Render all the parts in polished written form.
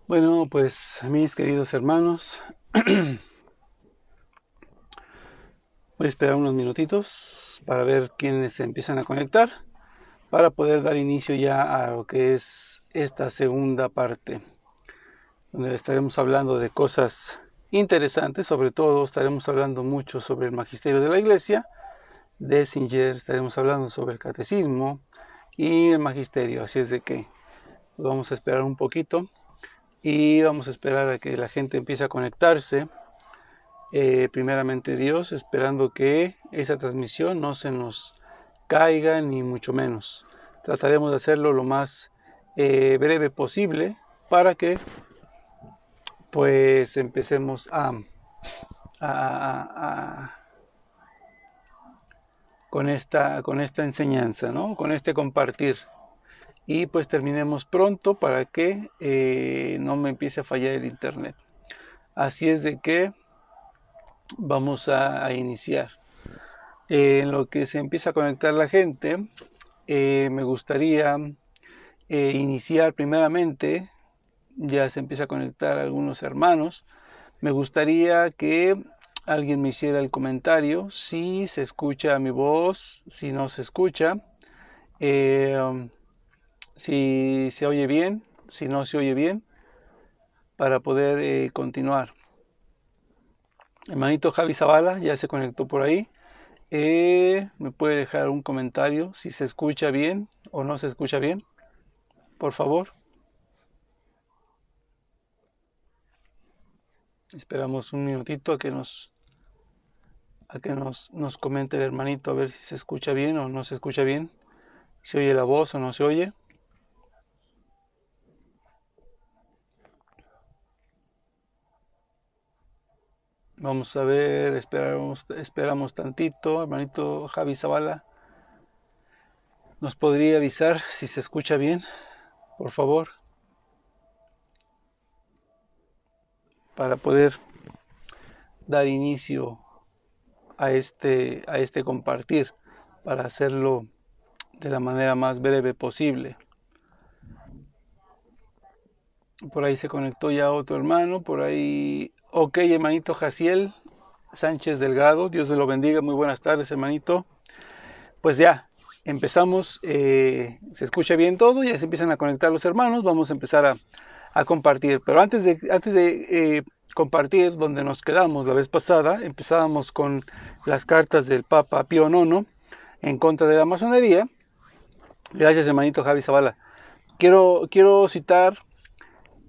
Bueno, pues mis queridos hermanos, voy a esperar unos minutitos para ver quiénes se empiezan a conectar para poder dar inicio ya a lo que es esta segunda parte, donde estaremos hablando de cosas interesantes. Sobre todo estaremos hablando mucho sobre el magisterio de la Iglesia de Singer, estaremos hablando sobre el catecismo y el magisterio, así es de que vamos a esperar un poquito y vamos a esperar a que la gente empiece a conectarse. Primeramente Dios, esperando que esa transmisión no se nos caiga ni mucho menos. Trataremos de hacerlo lo más breve posible para que pues empecemos a con esta enseñanza, ¿no? Con este compartir. Y pues terminemos pronto para que no me empiece a fallar el internet. Así es de que vamos a iniciar. En lo que se empieza a conectar la gente, me gustaría iniciar primeramente, ya se empieza a conectar algunos hermanos, me gustaría que alguien me hiciera el comentario si se escucha mi voz, si no se escucha, si se oye bien, si no se oye bien, para poder continuar. Hermanito Javi Zavala ya se conectó por ahí. Me puede dejar un comentario si se escucha bien o no se escucha bien, por favor. Esperamos un minutito a que nos comente el hermanito a ver si se escucha bien o no se escucha bien, si oye la voz o no se oye. Vamos a ver, esperamos tantito, hermanito Javi Zavala. ¿Nos podría avisar si se escucha bien, por favor? Para poder dar inicio a este compartir, para hacerlo de la manera más breve posible. Por ahí se conectó ya otro hermano, por ahí. Ok, hermanito Jaciel Sánchez Delgado, Dios te lo bendiga, muy buenas tardes, hermanito. Pues ya, empezamos, se escucha bien todo, ya se empiezan a conectar los hermanos, vamos a empezar a compartir. Pero antes de compartir, donde nos quedamos la vez pasada, empezábamos con las cartas del Papa Pío IX en contra de la masonería. Gracias, hermanito Javi Zavala. Quiero citar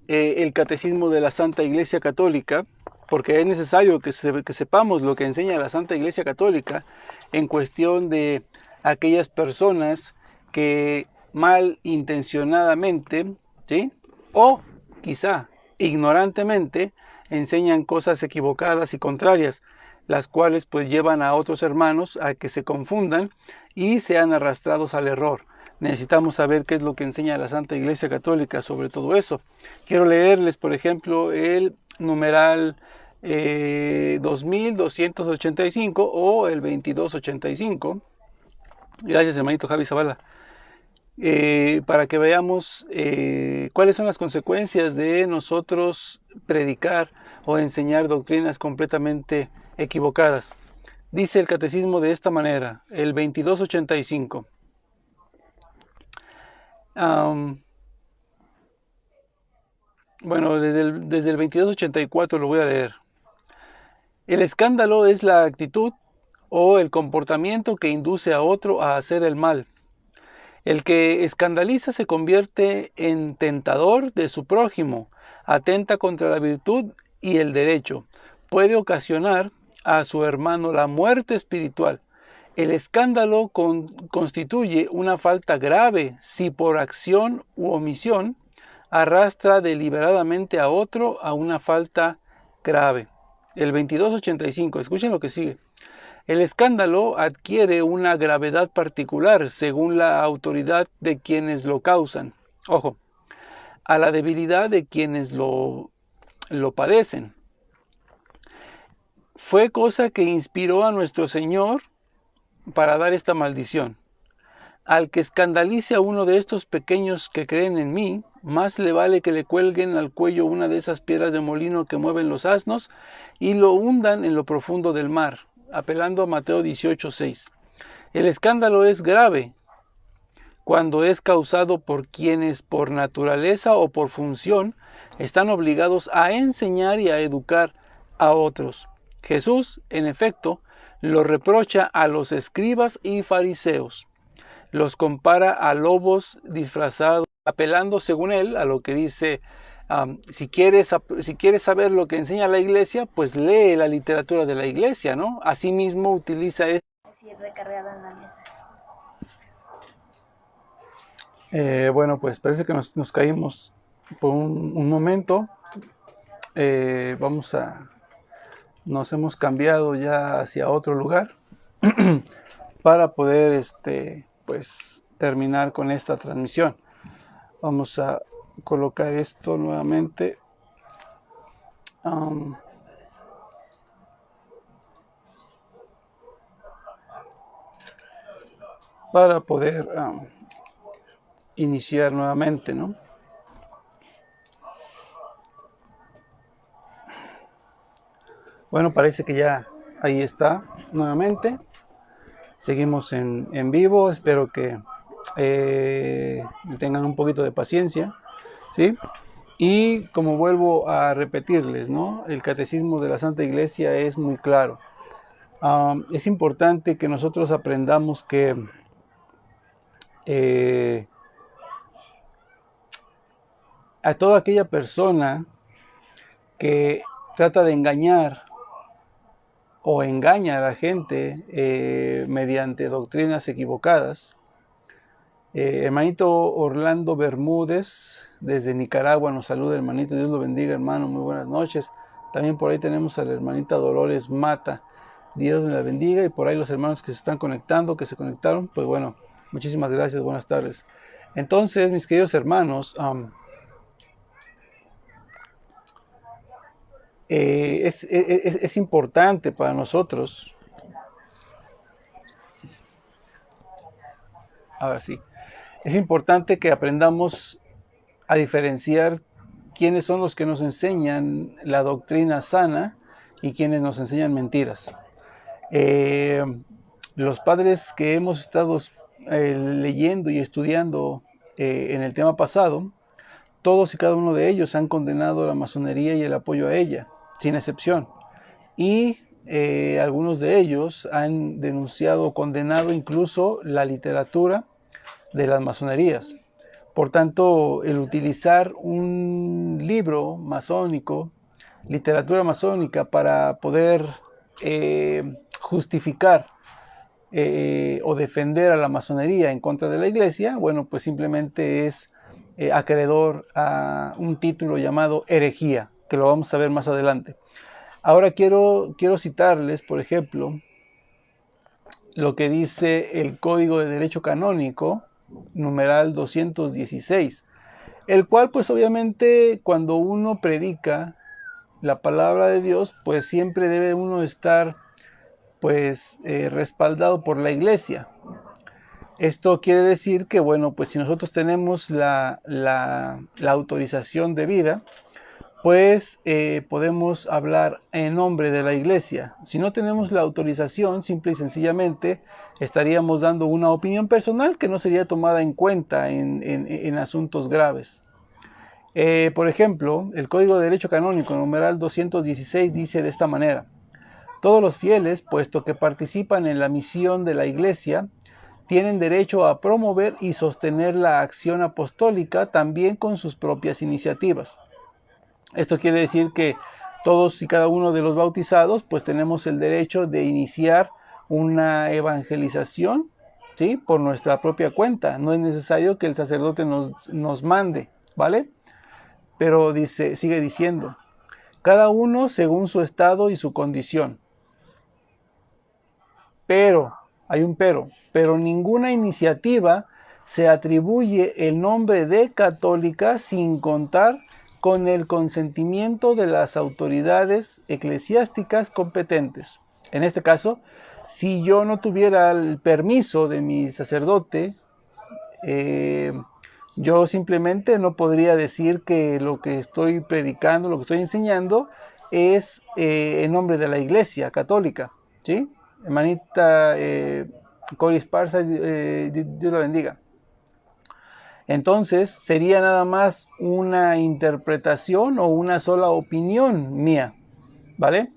el catecismo de la Santa Iglesia Católica, porque es necesario que sepamos lo que enseña la Santa Iglesia Católica en cuestión de aquellas personas que malintencionadamente, ¿sí? O quizá ignorantemente enseñan cosas equivocadas y contrarias, las cuales pues llevan a otros hermanos a que se confundan y sean arrastrados al error. Necesitamos saber qué es lo que enseña la Santa Iglesia Católica sobre todo eso. Quiero leerles, por ejemplo, el numeral 2285 o el 2285. Gracias, hermanito Javi Zavala. Para que veamos cuáles son las consecuencias de nosotros predicar o enseñar doctrinas completamente equivocadas. Dice el catecismo de esta manera, el 2285. Bueno, desde el 2284 lo voy a leer. El escándalo es la actitud o el comportamiento que induce a otro a hacer el mal. El que escandaliza se convierte en tentador de su prójimo, atenta contra la virtud y el derecho, puede ocasionar a su hermano la muerte espiritual. El escándalo constituye una falta grave si por acción u omisión arrastra deliberadamente a otro a una falta grave. El 2285, escuchen lo que sigue. El escándalo adquiere una gravedad particular según la autoridad de quienes lo causan. Ojo, a la debilidad de quienes lo padecen. Fue cosa que inspiró a nuestro Señor para dar esta maldición. al que escandalice a uno de estos pequeños que creen en mí, más le vale que le cuelguen al cuello una de esas piedras de molino que mueven los asnos y lo hundan en lo profundo del mar, apelando a Mateo 18:6. El escándalo es grave cuando es causado por quienes por naturaleza o por función están obligados a enseñar y a educar a otros. Jesús, en efecto, lo reprocha a los escribas y fariseos. Los compara a lobos disfrazados, apelando, según él, a lo que dice, si quieres saber lo que enseña la iglesia, pues lee la literatura de la iglesia, ¿no? Asimismo utiliza esto. Así recargada en la mesa. Bueno, pues parece que nos caímos por un momento. Nos hemos cambiado ya hacia otro lugar para poder pues terminar con esta transmisión. Vamos a colocar esto nuevamente. Para poder iniciar nuevamente, ¿no? Bueno, parece que ya ahí está nuevamente. Seguimos en vivo. Espero que tengan un poquito de paciencia, ¿sí? Y como vuelvo a repetirles, ¿no? El catecismo de la Santa Iglesia es muy claro. Es importante que nosotros aprendamos que a toda aquella persona que trata de engañar o engaña a la gente mediante doctrinas equivocadas. Hermanito Orlando Bermúdez, desde Nicaragua, nos saluda, hermanito. Dios lo bendiga, hermano. Muy buenas noches. También por ahí tenemos a la hermanita Dolores Mata. Dios me la bendiga. Y por ahí los hermanos que se están conectando, que se conectaron, pues bueno, muchísimas gracias. Buenas tardes. Entonces, mis queridos hermanos, es importante para nosotros, ahora sí, es importante que aprendamos a diferenciar quiénes son los que nos enseñan la doctrina sana y quienes nos enseñan mentiras. Los padres que hemos estado leyendo y estudiando en el tema pasado, todos y cada uno de ellos han condenado la masonería y el apoyo a ella, sin excepción. Y algunos de ellos han denunciado o condenado incluso la literatura de las masonerías. Por tanto, el utilizar un libro masónico, literatura masónica, para poder justificar o defender a la masonería en contra de la iglesia, bueno, pues simplemente es acreedor a un título llamado herejía, que lo vamos a ver más adelante. Ahora quiero citarles, por ejemplo, lo que dice el Código de Derecho Canónico, numeral 216, el cual pues obviamente cuando uno predica la palabra de Dios, pues siempre debe uno estar pues respaldado por la iglesia. Esto quiere decir que, bueno, pues si nosotros tenemos la autorización debida, pues podemos hablar en nombre de la iglesia. Si no tenemos la autorización, simple y sencillamente estaríamos dando una opinión personal que no sería tomada en cuenta en asuntos graves. Por ejemplo, el Código de Derecho Canónico, numeral 216, dice de esta manera: todos los fieles, puesto que participan en la misión de la iglesia, tienen derecho a promover y sostener la acción apostólica también con sus propias iniciativas. Esto quiere decir que todos y cada uno de los bautizados pues tenemos el derecho de iniciar una evangelización, ¿sí?, por nuestra propia cuenta. No es necesario que el sacerdote nos mande, ¿vale? Pero sigue diciendo, cada uno según su estado y su condición. Pero, hay un pero ninguna iniciativa se atribuye el nombre de católica sin contar con el consentimiento de las autoridades eclesiásticas competentes. En este caso, si yo no tuviera el permiso de mi sacerdote yo simplemente no podría decir que lo que estoy predicando, lo que estoy enseñando es en nombre de la Iglesia Católica, ¿sí? Hermanita Cori Esparza, Dios la bendiga. Entonces sería nada más una interpretación o una sola opinión mía, ¿vale?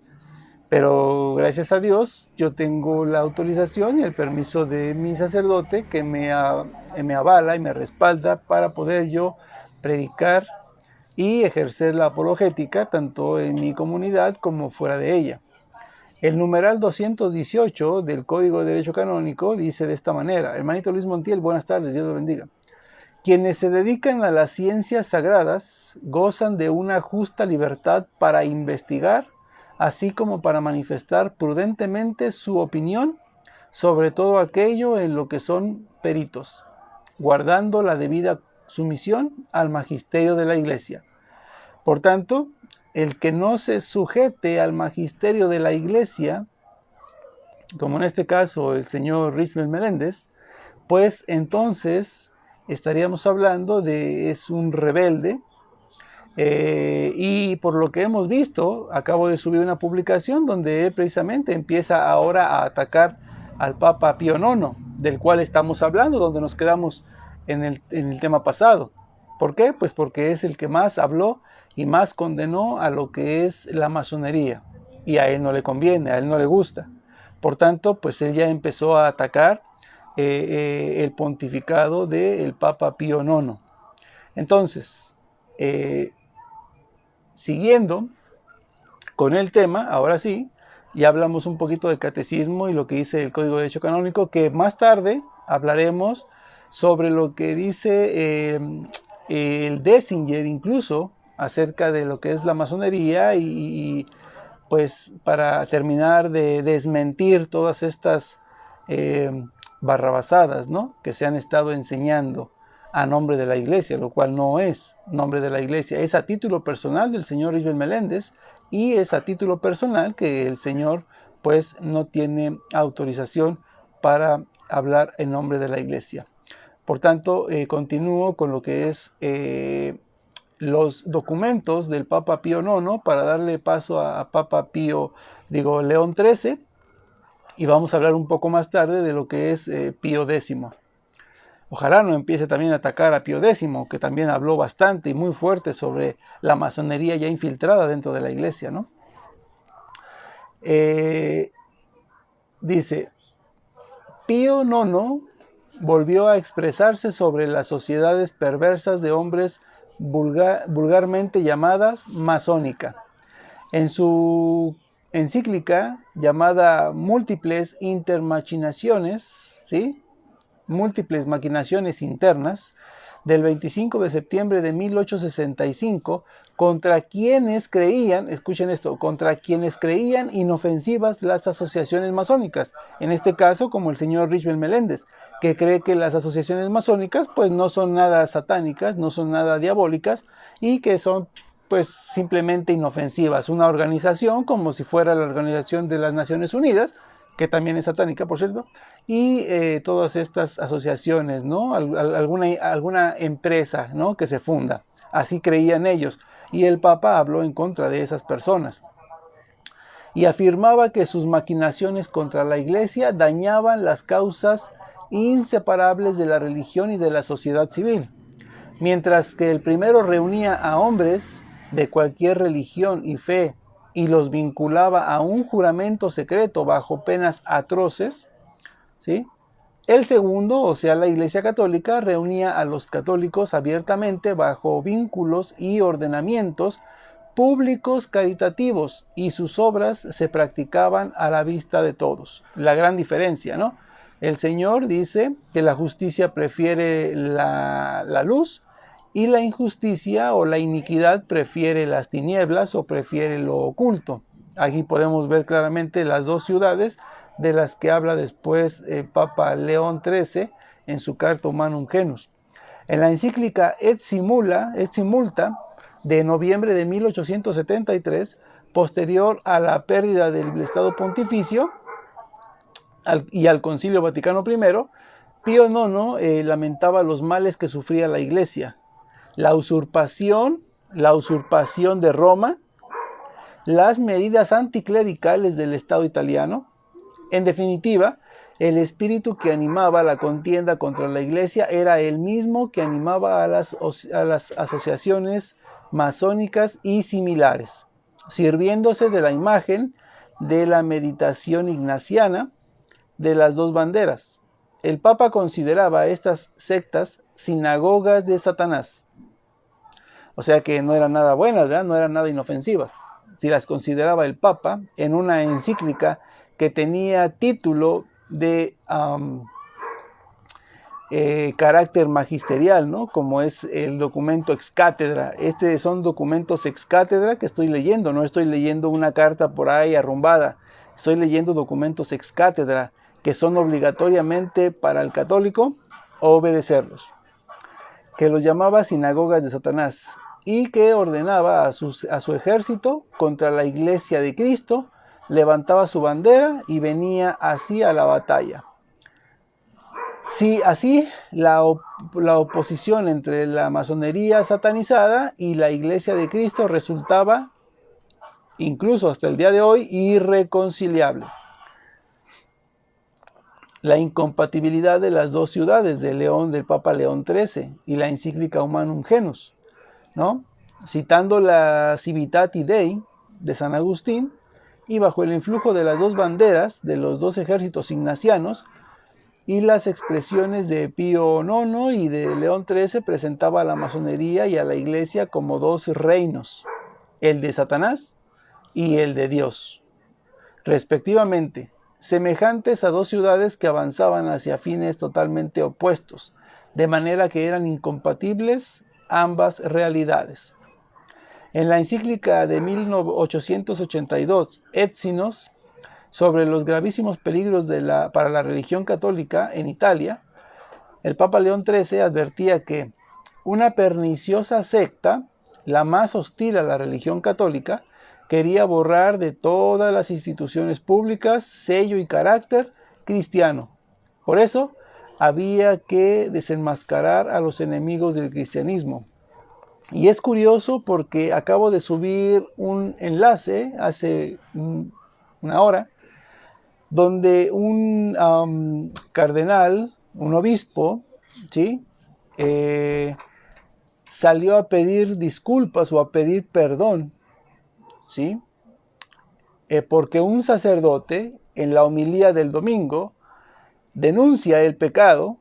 Pero gracias a Dios yo tengo la autorización y el permiso de mi sacerdote que me avala y me respalda para poder yo predicar y ejercer la apologética tanto en mi comunidad como fuera de ella. El numeral 218 del Código de Derecho Canónico dice de esta manera: hermanito Luis Montiel, buenas tardes, Dios lo bendiga. Quienes se dedican a las ciencias sagradas gozan de una justa libertad para investigar, así como para manifestar prudentemente su opinión sobre todo aquello en lo que son peritos, guardando la debida sumisión al magisterio de la Iglesia. Por tanto, el que no se sujete al magisterio de la Iglesia, como en este caso el señor Richmond Meléndez, pues entonces estaríamos hablando de es un rebelde. Y por lo que hemos visto, acabo de subir una publicación donde él precisamente empieza ahora a atacar al Papa Pío IX, del cual estamos hablando, donde nos quedamos en el tema pasado. ¿Por qué? Pues porque es el que más habló y más condenó a lo que es la masonería. Y a él no le conviene, a él no le gusta. Por tanto, pues él ya empezó a atacar el pontificado del Papa Pío IX. Entonces, siguiendo con el tema, ahora sí, ya hablamos un poquito de catecismo y lo que dice el Código de Derecho Canónico, que más tarde hablaremos sobre lo que dice el Dessinger incluso acerca de lo que es la masonería y pues para terminar de desmentir todas estas barrabasadas, ¿no?, que se han estado enseñando a nombre de la Iglesia, lo cual no es nombre de la Iglesia, es a título personal del señor Richmond Meléndez y es a título personal que el señor pues no tiene autorización para hablar en nombre de la Iglesia. Por tanto, continúo con lo que es los documentos del Papa Pío IX para darle paso a Papa León XIII, y vamos a hablar un poco más tarde de lo que es Pío X. Ojalá no empiece también a atacar a Pío X, que también habló bastante y muy fuerte sobre la masonería ya infiltrada dentro de la Iglesia, ¿no? Dice, Pío IX volvió a expresarse sobre las sociedades perversas de hombres vulgarmente llamadas masónica. En su encíclica llamada Múltiples Intermachinaciones, ¿sí?, Múltiples Maquinaciones Internas, del 25 de septiembre de 1865, contra quienes creían, escuchen esto, contra quienes creían inofensivas las asociaciones masónicas, en este caso como el señor Richmond Meléndez, que cree que las asociaciones masónicas pues no son nada satánicas, no son nada diabólicas y que son pues simplemente inofensivas, una organización como si fuera la Organización de las Naciones Unidas, que también es satánica, por cierto, y todas estas asociaciones, ¿no?, alguna empresa, ¿no?, que se funda. Así creían ellos, y el Papa habló en contra de esas personas. Y afirmaba que sus maquinaciones contra la Iglesia dañaban las causas inseparables de la religión y de la sociedad civil. Mientras que el primero reunía a hombres de cualquier religión y fe y los vinculaba a un juramento secreto bajo penas atroces, ¿sí?, el segundo, o sea, la Iglesia Católica, reunía a los católicos abiertamente bajo vínculos y ordenamientos públicos caritativos y sus obras se practicaban a la vista de todos. La gran diferencia, ¿no? El Señor dice que la justicia prefiere la luz y la injusticia o la iniquidad prefiere las tinieblas o prefiere lo oculto. Aquí podemos ver claramente las dos ciudades de las que habla después Papa León XIII en su Carta Humanum Genus. En la encíclica Et Simulta de noviembre de 1873, posterior a la pérdida del Estado Pontificio y al Concilio Vaticano I, Pío IX lamentaba los males que sufría la Iglesia, la usurpación de Roma, las medidas anticlericales del Estado italiano. En definitiva, el espíritu que animaba la contienda contra la Iglesia era el mismo que animaba a las asociaciones masónicas y similares, sirviéndose de la imagen de la meditación ignaciana de las dos banderas. El Papa consideraba a estas sectas sinagogas de Satanás. O sea que no eran nada buenas, ¿verdad? No eran nada inofensivas. Si las consideraba el Papa en una encíclica que tenía título de carácter magisterial, ¿no? Como es el documento ex cátedra. Son documentos ex cátedra que estoy leyendo, no estoy leyendo una carta por ahí arrumbada, estoy leyendo documentos ex cátedra que son obligatoriamente para el católico obedecerlos, que los llamaba sinagogas de Satanás y que ordenaba a su ejército contra la Iglesia de Cristo, levantaba su bandera y venía así a la batalla. Sí, así la oposición entre la masonería satanizada y la Iglesia de Cristo resultaba, incluso hasta el día de hoy, irreconciliable. La incompatibilidad de las dos ciudades del Papa León XIII y la encíclica Humanum Genus, ¿no? Citando la Civitate Dei de San Agustín, y bajo el influjo de las dos banderas de los dos ejércitos ignacianos y las expresiones de Pío IX y de León XIII, presentaba a la masonería y a la Iglesia como dos reinos, el de Satanás y el de Dios, respectivamente, semejantes a dos ciudades que avanzaban hacia fines totalmente opuestos, de manera que eran incompatibles ambas realidades. En la encíclica de 1882, Et Sinos, sobre los gravísimos peligros para la religión católica en Italia, el Papa León XIII advertía que una perniciosa secta, la más hostil a la religión católica, quería borrar de todas las instituciones públicas sello y carácter cristiano. Por eso había que desenmascarar a los enemigos del cristianismo. Y es curioso porque acabo de subir un enlace hace una hora, donde un cardenal, un obispo, ¿sí? Salió a pedir disculpas o a pedir perdón, ¿sí? Porque un sacerdote en la homilía del domingo denuncia el pecado,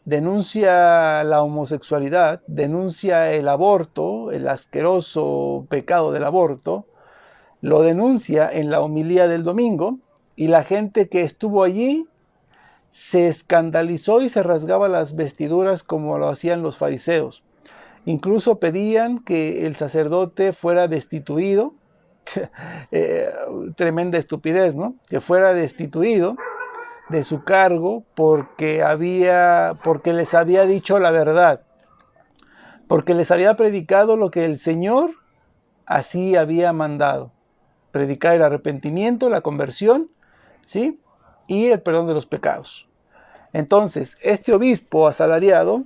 denuncia la homosexualidad, denuncia el aborto, el asqueroso pecado del aborto, lo denuncia en la homilía del domingo, y la gente que estuvo allí se escandalizó y se rasgaba las vestiduras como lo hacían los fariseos. Incluso pedían que el sacerdote fuera destituido, tremenda estupidez, ¿no? Que fuera destituido de su cargo porque les había dicho la verdad, porque les había predicado lo que el Señor así había mandado, predicar el arrepentimiento, la conversión, ¿sí? Y el perdón de los pecados. Entonces, este obispo asalariado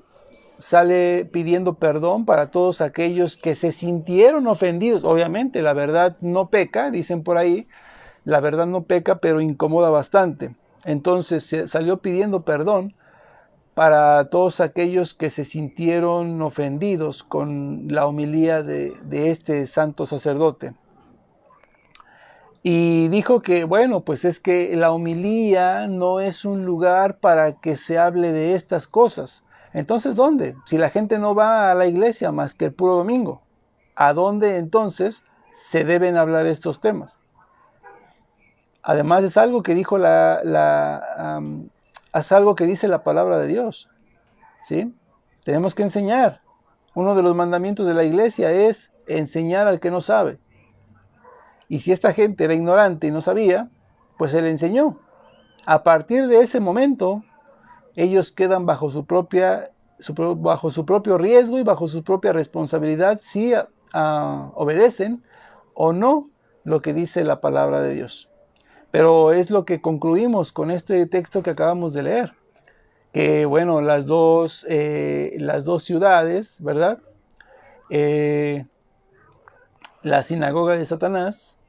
sale pidiendo perdón para todos aquellos que se sintieron ofendidos. Obviamente, la verdad no peca, dicen por ahí, la verdad no peca, pero incomoda bastante. Entonces salió pidiendo perdón para todos aquellos que se sintieron ofendidos con la homilía de este santo sacerdote. Y dijo que, bueno, pues es que la homilía no es un lugar para que se hable de estas cosas. Entonces, ¿dónde? Si la gente no va a la iglesia más que el puro domingo, ¿a dónde entonces se deben hablar estos temas? Además, es algo que dijo es algo que dice la palabra de Dios, ¿sí? Tenemos que enseñar. Uno de los mandamientos de la iglesia es enseñar al que no sabe. Y si esta gente era ignorante y no sabía, pues se le enseñó. A partir de ese momento, ellos quedan bajo su propio riesgo y bajo su propia responsabilidad si obedecen o no lo que dice la palabra de Dios. Pero es lo que concluimos con este texto que acabamos de leer. que bueno, las dos ciudades, ¿verdad? La sinagoga de Satanás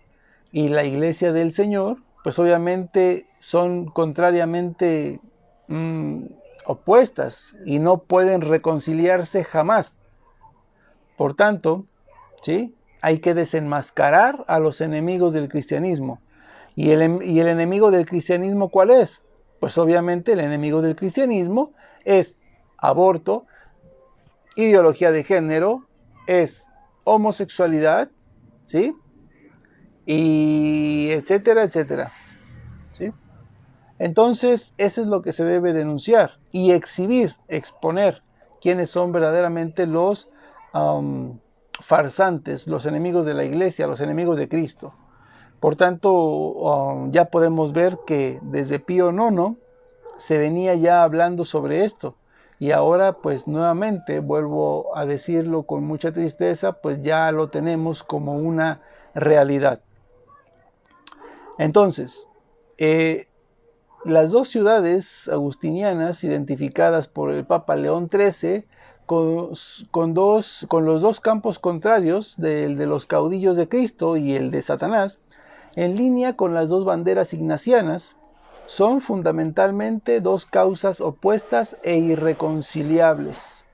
y la iglesia del Señor, pues obviamente son contrariamente opuestas y no pueden reconciliarse jamás. Por tanto, ¿sí? Hay que desenmascarar a los enemigos del cristianismo. ¿Y el enemigo del cristianismo cuál es? Pues obviamente el enemigo del cristianismo es aborto, ideología de género, es homosexualidad, ¿sí? Y etcétera, etcétera, ¿sí? Entonces, eso es lo que se debe denunciar y exhibir, exponer quiénes son verdaderamente los farsantes, los enemigos de la iglesia, los enemigos de Cristo. Por tanto, ya podemos ver que desde Pío IX se venía ya hablando sobre esto. Y ahora, pues nuevamente, vuelvo a decirlo con mucha tristeza, pues ya lo tenemos como una realidad. Entonces, las dos ciudades agustinianas identificadas por el Papa León XIII con los dos campos contrarios, el de los caudillos de Cristo y el de Satanás, en línea con las dos banderas ignacianas, son fundamentalmente dos causas opuestas e irreconciliables.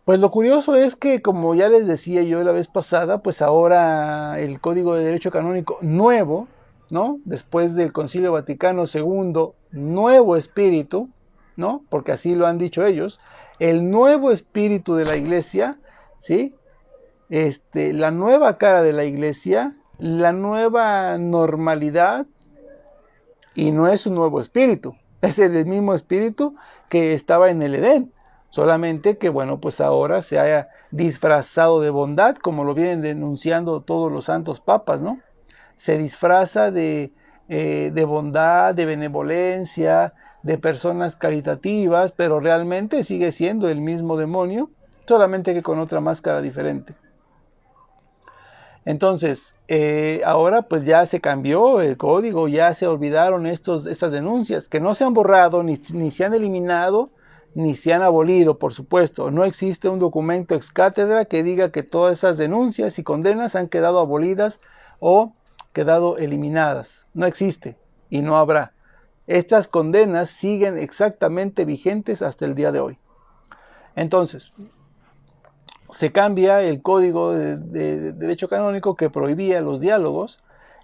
Pues lo curioso es que, como ya les decía yo la vez pasada, pues ahora el Código de Derecho Canónico nuevo, ¿no? Después del Concilio Vaticano II, nuevo espíritu, ¿no? Porque así lo han dicho ellos, el nuevo espíritu de la Iglesia, ¿sí? La nueva cara de la Iglesia, la nueva normalidad, y no es un nuevo espíritu, es el mismo espíritu que estaba en el Edén, solamente que bueno, pues ahora se haya disfrazado de bondad, como lo vienen denunciando todos los santos papas, ¿no? Se disfraza de bondad, de benevolencia, de personas caritativas, pero realmente sigue siendo el mismo demonio, solamente que con otra máscara diferente. Entonces, ahora pues ya se cambió el código, ya se olvidaron estas denuncias, que no se han borrado, ni se han eliminado, ni se han abolido, por supuesto. No existe un documento ex cátedra que diga que todas esas denuncias y condenas han quedado abolidas o quedado eliminadas. No existe y no habrá. Estas condenas siguen exactamente vigentes hasta el día de hoy. Entonces, se cambia el código de derecho canónico que prohibía los diálogos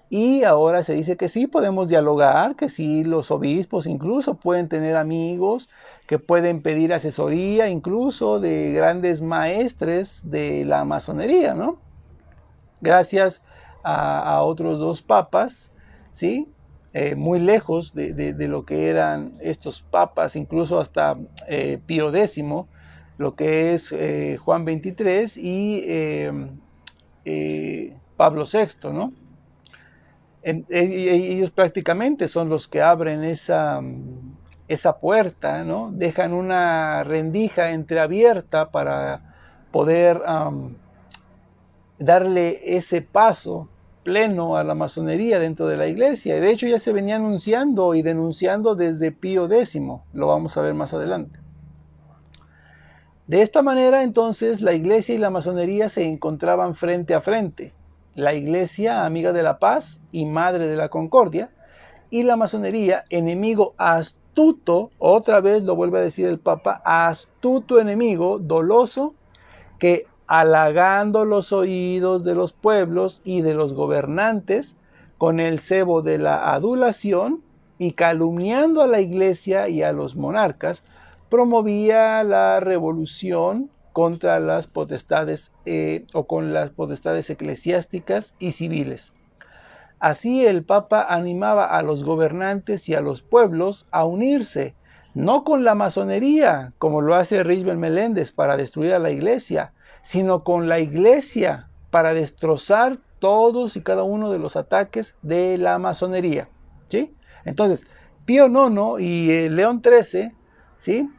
y ahora se dice que sí podemos dialogar, que sí los obispos incluso pueden tener amigos, que pueden pedir asesoría incluso de grandes maestres de la masonería, ¿no? Gracias a otros dos papas, ¿sí? Muy lejos de lo que eran estos papas, incluso hasta Pío X, lo que es Juan XXIII y Pablo VI, ¿no? Ellos prácticamente son los que abren esa puerta, ¿no? Dejan una rendija entreabierta para poder darle ese paso pleno a la masonería dentro de la iglesia. De hecho, ya se venía anunciando y denunciando desde Pío X, lo vamos a ver más adelante. De esta manera, entonces, la iglesia y la masonería se encontraban frente a frente. La iglesia, amiga de la paz y madre de la concordia, y la masonería, enemigo astuto, otra vez lo vuelve a decir el Papa, astuto enemigo, doloso, que halagando los oídos de los pueblos y de los gobernantes con el cebo de la adulación y calumniando a la iglesia y a los monarcas, promovía la revolución contra las potestades o con las potestades eclesiásticas y civiles. Así el Papa animaba a los gobernantes y a los pueblos a unirse, no con la masonería, como lo hace Risbel Meléndez para destruir a la iglesia, sino con la iglesia para destrozar todos y cada uno de los ataques de la masonería, ¿sí? Entonces, Pío IX y León XIII, ¿sí?,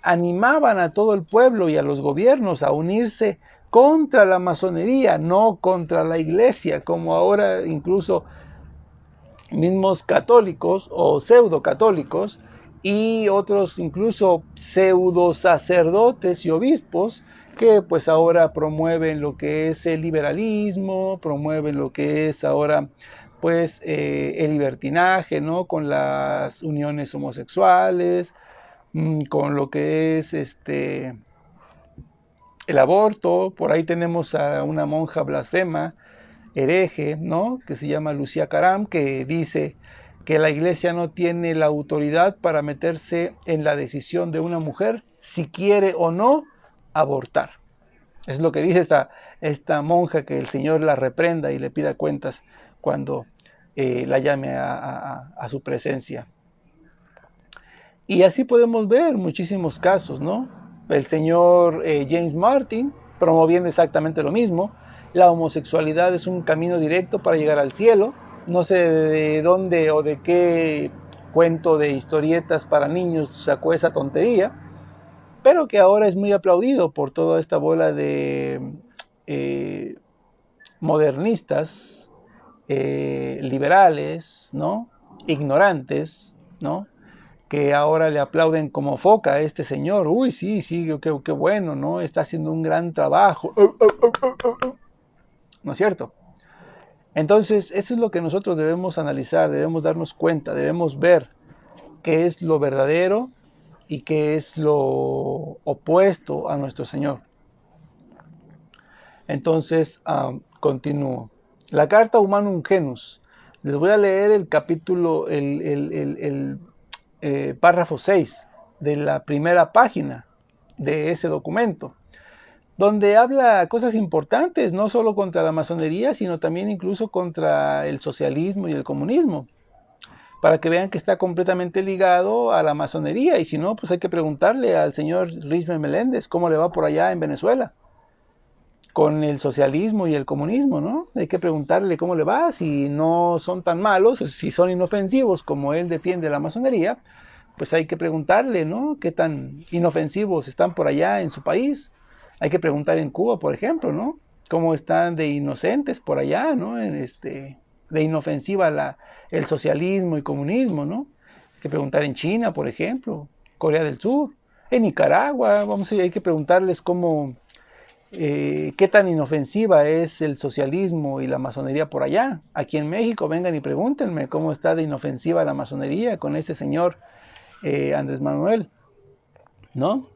animaban a todo el pueblo y a los gobiernos a unirse contra la masonería, no contra la iglesia, como ahora incluso mismos católicos o pseudo católicos y otros incluso pseudo sacerdotes y obispos que pues ahora promueven lo que es el liberalismo, promueven lo que es ahora pues el libertinaje, ¿no? Con las uniones homosexuales, con lo que es el aborto. Por ahí tenemos a una monja blasfema, hereje, ¿no? Que se llama Lucía Caram, que dice que la iglesia no tiene la autoridad para meterse en la decisión de una mujer si quiere o no abortar. Es lo que dice esta monja, que el Señor la reprenda y le pida cuentas cuando la llame a su presencia. Y así podemos ver muchísimos casos, ¿no? El señor James Martin promoviendo exactamente lo mismo. La homosexualidad es un camino directo para llegar al cielo. No sé de dónde o de qué cuento de historietas para niños sacó esa tontería, pero que ahora es muy aplaudido por toda esta bola de modernistas, liberales, ¿no? Ignorantes, ¿no? Que ahora le aplauden como foca a este señor. Uy, sí, qué bueno, ¿no? Está haciendo un gran trabajo. ¿No es cierto? Entonces, eso es lo que nosotros debemos analizar, debemos darnos cuenta, debemos ver qué es lo verdadero y qué es lo opuesto a nuestro Señor. Entonces, continúo. La carta Humanum Genus. Les voy a leer el capítulo, el párrafo 6 de la primera página de ese documento, donde habla cosas importantes, no solo contra la masonería, sino también incluso contra el socialismo y el comunismo, para que vean que está completamente ligado a la masonería. Y si no, pues hay que preguntarle al señor Richmond Meléndez cómo le va por allá en Venezuela con el socialismo y el comunismo, ¿no? Hay que preguntarle cómo le va, si no son tan malos, si son inofensivos como él defiende la masonería, pues hay que preguntarle, ¿no? ¿Qué tan inofensivos están por allá en su país? Hay que preguntar en Cuba, por ejemplo, ¿no? ¿Cómo están de inocentes por allá, ¿no? De inofensiva el socialismo y comunismo, ¿no? Hay que preguntar en China, por ejemplo, Corea del Sur, en Nicaragua, hay que preguntarles cómo... qué tan inofensiva es el socialismo y la masonería por allá. Aquí en México, vengan y pregúntenme cómo está de inofensiva la masonería con ese señor Andrés Manuel, ¿no?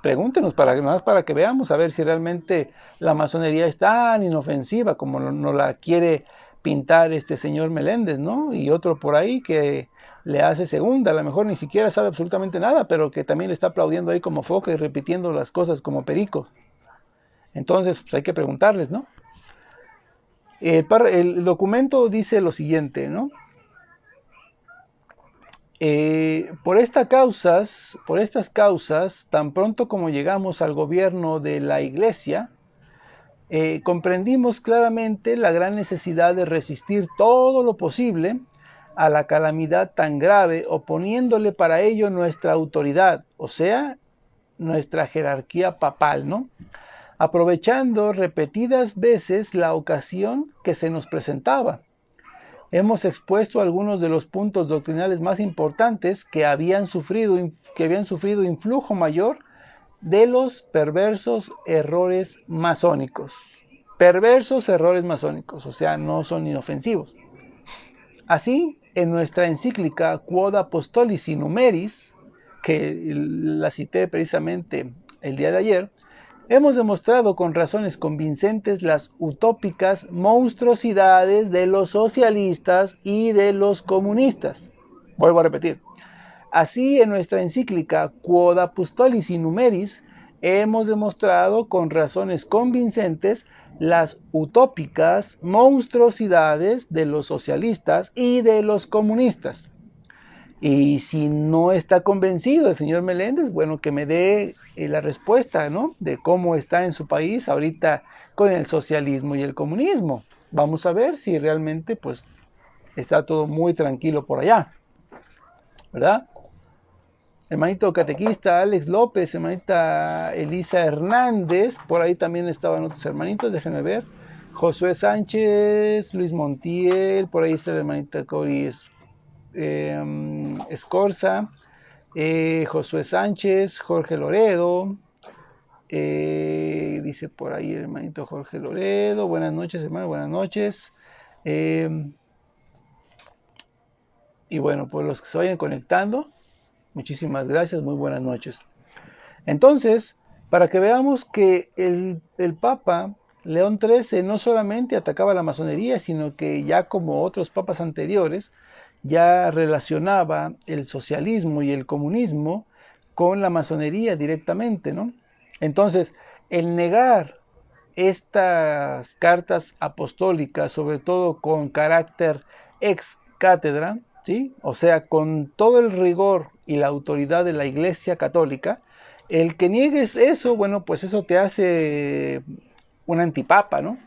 Pregúntenos más para que veamos a ver si realmente la masonería es tan inofensiva como nos la quiere pintar este señor Meléndez, ¿no? Y otro por ahí que le hace segunda, a lo mejor ni siquiera sabe absolutamente nada, pero que también le está aplaudiendo ahí como foca y repitiendo las cosas como perico. Entonces, pues hay que preguntarles, ¿no? El documento dice lo siguiente, ¿no? Por estas causas, tan pronto como llegamos al gobierno de la Iglesia, comprendimos claramente la gran necesidad de resistir todo lo posible a la calamidad tan grave, oponiéndole para ello nuestra autoridad, o sea, nuestra jerarquía papal, ¿no? Aprovechando repetidas veces la ocasión que se nos presentaba. Hemos expuesto algunos de los puntos doctrinales más importantes que habían sufrido influjo mayor de los perversos errores masónicos. Perversos errores masónicos, o sea, no son inofensivos. Así, en nuestra encíclica Quod Apostolici Numeris, que la cité precisamente el día de ayer, hemos demostrado con razones convincentes las utópicas monstruosidades de los socialistas y de los comunistas. Vuelvo a repetir. Así, en nuestra encíclica Quod Apostolici Numeris, hemos demostrado con razones convincentes las utópicas monstruosidades de los socialistas y de los comunistas. Y si no está convencido el señor Meléndez, bueno, que me dé la respuesta, ¿no? De cómo está en su país ahorita con el socialismo y el comunismo. Vamos a ver si realmente, pues, está todo muy tranquilo por allá, ¿verdad? Hermanito catequista Alex López, hermanita Elisa Hernández, por ahí también estaban otros hermanitos, déjenme ver. Josué Sánchez, Luis Montiel, por ahí está la hermanita Cori Escorza, Josué Sánchez, Jorge Loredo, dice por ahí el hermanito Jorge Loredo, buenas noches hermano, buenas noches. Y bueno, por los que se vayan conectando, muchísimas gracias, muy buenas noches. Entonces, para que veamos que el Papa León XIII no solamente atacaba la masonería, sino que ya como otros papas anteriores, ya relacionaba el socialismo y el comunismo con la masonería directamente, ¿no? Entonces, el negar estas cartas apostólicas, sobre todo con carácter ex cátedra, ¿sí? O sea, con todo el rigor y la autoridad de la Iglesia Católica, el que niegues eso, bueno, pues eso te hace un antipapa, ¿no?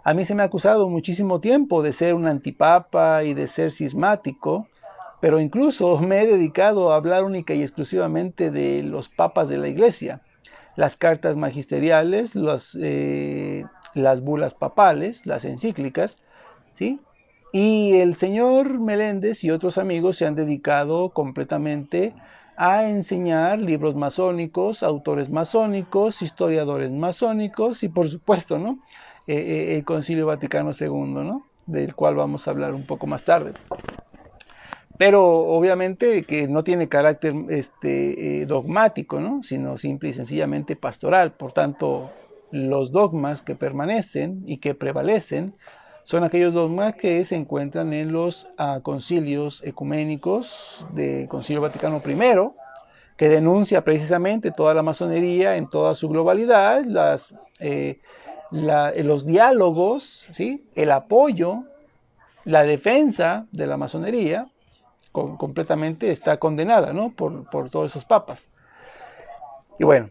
A mí se me ha acusado muchísimo tiempo de ser un antipapa y de ser cismático, pero incluso me he dedicado a hablar única y exclusivamente de los papas de la Iglesia. Las cartas magisteriales, las bulas papales, las encíclicas, ¿sí? Y el señor Meléndez y otros amigos se han dedicado completamente a enseñar libros masónicos, autores masónicos, historiadores masónicos y por supuesto, ¿no? El Concilio Vaticano II, ¿no? Del cual vamos a hablar un poco más tarde. Pero obviamente que no tiene carácter dogmático, ¿no? Sino simple y sencillamente pastoral. Por tanto, los dogmas que permanecen y que prevalecen son aquellos dogmas que se encuentran en los concilios ecuménicos del Concilio Vaticano I, que denuncia precisamente toda la masonería en toda su globalidad, los diálogos, ¿sí? El apoyo, la defensa de la masonería, completamente está condenada, ¿no? por todos esos papas. Y bueno,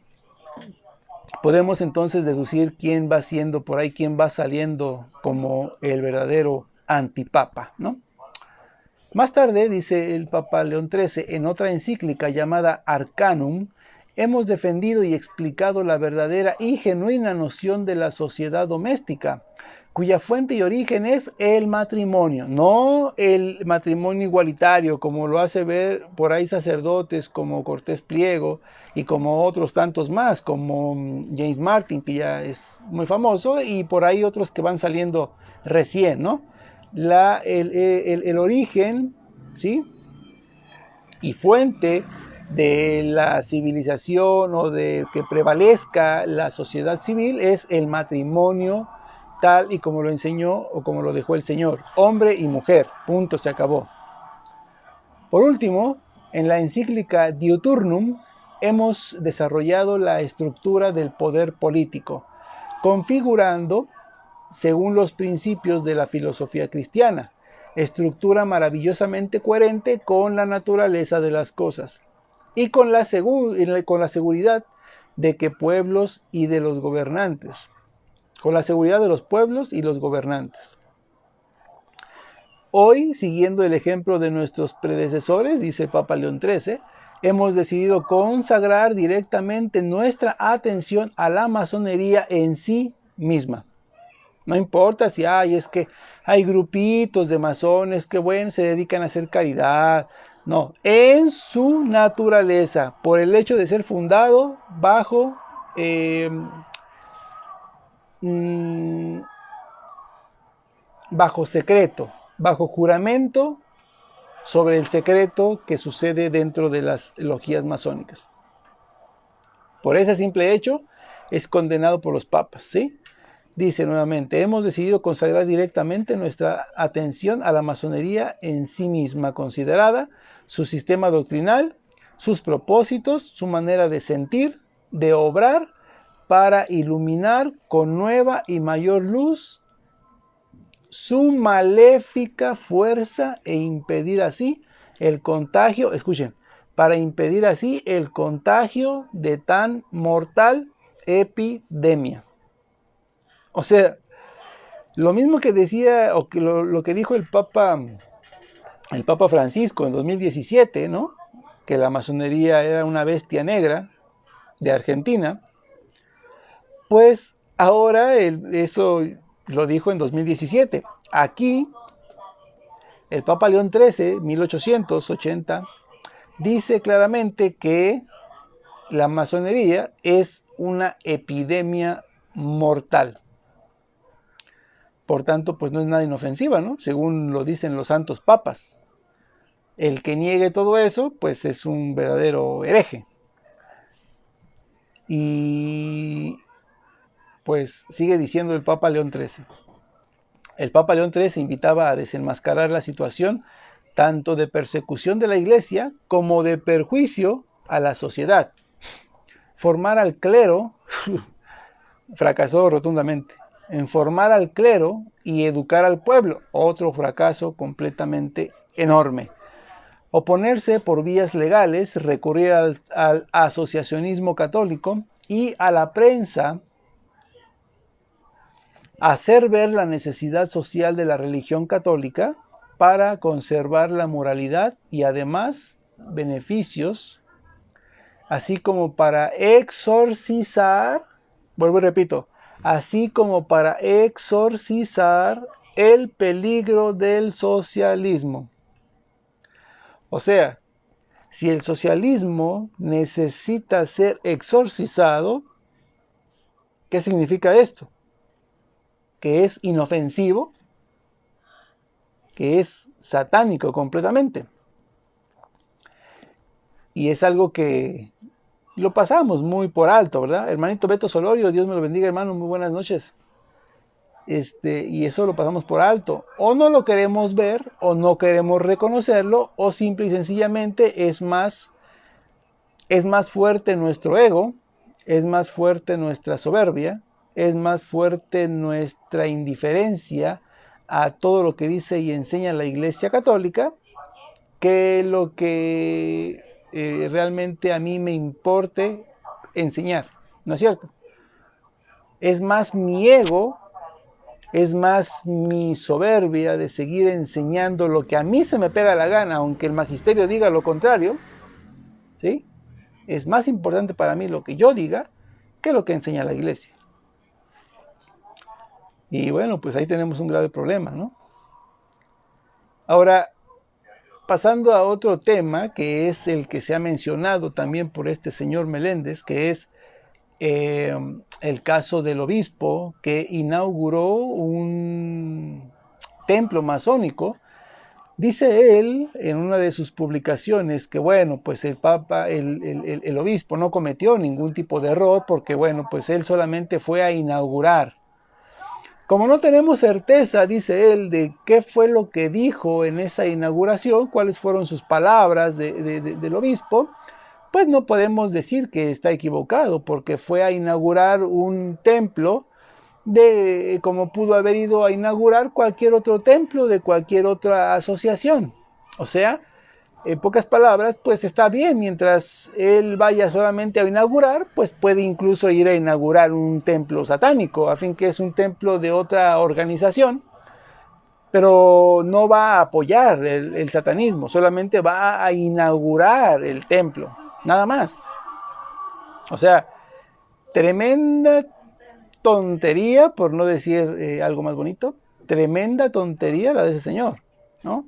podemos entonces deducir quién va siendo por ahí, quién va saliendo como el verdadero antipapa, ¿no? Más tarde, dice el Papa León XIII, en otra encíclica llamada Arcanum, hemos defendido y explicado la verdadera y genuina noción de la sociedad doméstica, cuya fuente y origen es el matrimonio, no el matrimonio igualitario, como lo hace ver por ahí sacerdotes como Cortés Pliego y como otros tantos más, como James Martin, que ya es muy famoso, y por ahí otros que van saliendo recién, ¿no? El origen, ¿sí? Y fuente de la civilización o de que prevalezca la sociedad civil es el matrimonio tal y como lo enseñó o como lo dejó el Señor, hombre y mujer, punto, se acabó. Por último, en la encíclica Diuturnum hemos desarrollado la estructura del poder político, configurando según los principios de la filosofía cristiana, estructura maravillosamente coherente con la naturaleza de las cosas y con la seguridad de que pueblos y de los gobernantes, con la seguridad de los pueblos y los gobernantes. Hoy, siguiendo el ejemplo de nuestros predecesores, dice el Papa León XIII, hemos decidido consagrar directamente nuestra atención a la masonería en sí misma. No importa si es que hay grupitos de masones que, bueno, se dedican a hacer caridad. No, en su naturaleza, por el hecho de ser fundado bajo bajo secreto, bajo juramento sobre el secreto que sucede dentro de las logias masónicas. Por ese simple hecho es condenado por los papas, ¿sí? Dice nuevamente, hemos decidido consagrar directamente nuestra atención a la masonería en sí misma, considerada su sistema doctrinal, sus propósitos, su manera de sentir, de obrar, para iluminar con nueva y mayor luz su maléfica fuerza e impedir así el contagio, escuchen, para impedir así el contagio de tan mortal epidemia. O sea, lo mismo que decía, o que lo que dijo el Papa Francisco en 2017, ¿no? Que la masonería era una bestia negra de Argentina, pues ahora eso lo dijo en 2017. Aquí, el Papa León XIII, 1880, dice claramente que la masonería es una epidemia mortal. Por tanto, pues no es nada inofensiva, ¿no? Según lo dicen los santos papas. El que niegue todo eso, pues es un verdadero hereje. Y pues sigue diciendo el Papa León XIII. El Papa León XIII invitaba a desenmascarar la situación tanto de persecución de la Iglesia como de perjuicio a la sociedad. Formar al clero fracasó rotundamente. En formar al clero y educar al pueblo, otro fracaso completamente enorme. Oponerse por vías legales, recurrir al asociacionismo católico y a la prensa, hacer ver la necesidad social de la religión católica para conservar la moralidad y además beneficios, así como para exorcizar, vuelvo y repito, así como para exorcizar el peligro del socialismo. O sea, si el socialismo necesita ser exorcizado, ¿qué significa esto? Que es inofensivo, que es satánico completamente. Y es algo que lo pasamos muy por alto, ¿verdad? Hermanito Beto Solorio, Dios me lo bendiga, hermano, muy buenas noches. Y eso lo pasamos por alto. O no lo queremos ver, o no queremos reconocerlo, o simple y sencillamente es más fuerte nuestro ego, es más fuerte nuestra soberbia, es más fuerte nuestra indiferencia a todo lo que dice y enseña la Iglesia Católica que lo que realmente a mí me importe enseñar, ¿no es cierto? Es más mi ego, es más mi soberbia de seguir enseñando lo que a mí se me pega la gana, aunque el magisterio diga lo contrario, ¿sí? Es más importante para mí lo que yo diga que lo que enseña la Iglesia. Y bueno, pues ahí tenemos un grave problema, ¿no? Ahora, pasando a otro tema, que es el que se ha mencionado también por este señor Meléndez, que es el caso del obispo que inauguró un templo masónico. Dice él en una de sus publicaciones que, bueno, pues el Papa, el obispo no cometió ningún tipo de error porque, bueno, pues él solamente fue a inaugurar. Como no tenemos certeza, dice él, de qué fue lo que dijo en esa inauguración, cuáles fueron sus palabras del obispo, pues no podemos decir que está equivocado, porque fue a inaugurar un templo como pudo haber ido a inaugurar cualquier otro templo de cualquier otra asociación. O sea, en pocas palabras, pues está bien, mientras él vaya solamente a inaugurar, pues puede incluso ir a inaugurar un templo satánico, a fin que es un templo de otra organización, pero no va a apoyar el satanismo, solamente va a inaugurar el templo, nada más. O sea, tremenda tontería, por no decir algo más bonito, tremenda tontería la de ese señor, ¿no?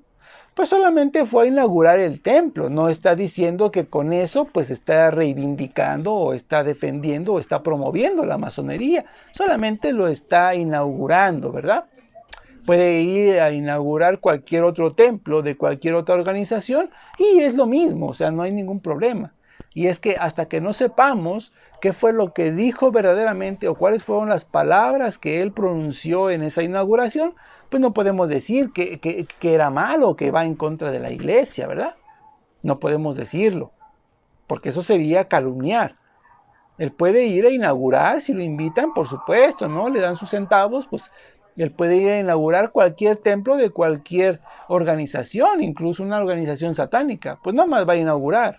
Pues solamente fue a inaugurar el templo, no está diciendo que con eso pues está reivindicando o está defendiendo o está promoviendo la masonería, solamente lo está inaugurando, ¿verdad? Puede ir a inaugurar cualquier otro templo de cualquier otra organización y es lo mismo, o sea, no hay ningún problema. Y es que hasta que no sepamos qué fue lo que dijo verdaderamente o cuáles fueron las palabras que él pronunció en esa inauguración, pues no podemos decir que era malo o que va en contra de la Iglesia, ¿verdad? No podemos decirlo, porque eso sería calumniar. Él puede ir a inaugurar, si lo invitan, por supuesto, ¿no? Le dan sus centavos, pues él puede ir a inaugurar cualquier templo de cualquier organización, incluso una organización satánica, pues no más va a inaugurar.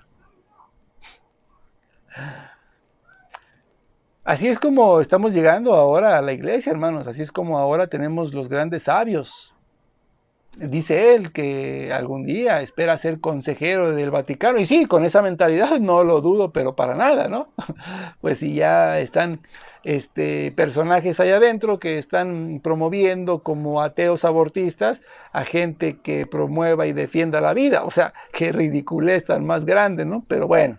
Así es como estamos llegando ahora a la iglesia, hermanos. Así es como ahora tenemos los grandes sabios. dice él que algún día espera ser consejero del Vaticano. Y sí, con esa mentalidad no lo dudo, pero para nada, ¿no? Pues si ya están personajes allá adentro que están promoviendo como ateos abortistas a gente que promueva y defienda la vida. O sea, qué ridiculez tan más grande, ¿no? Pero bueno.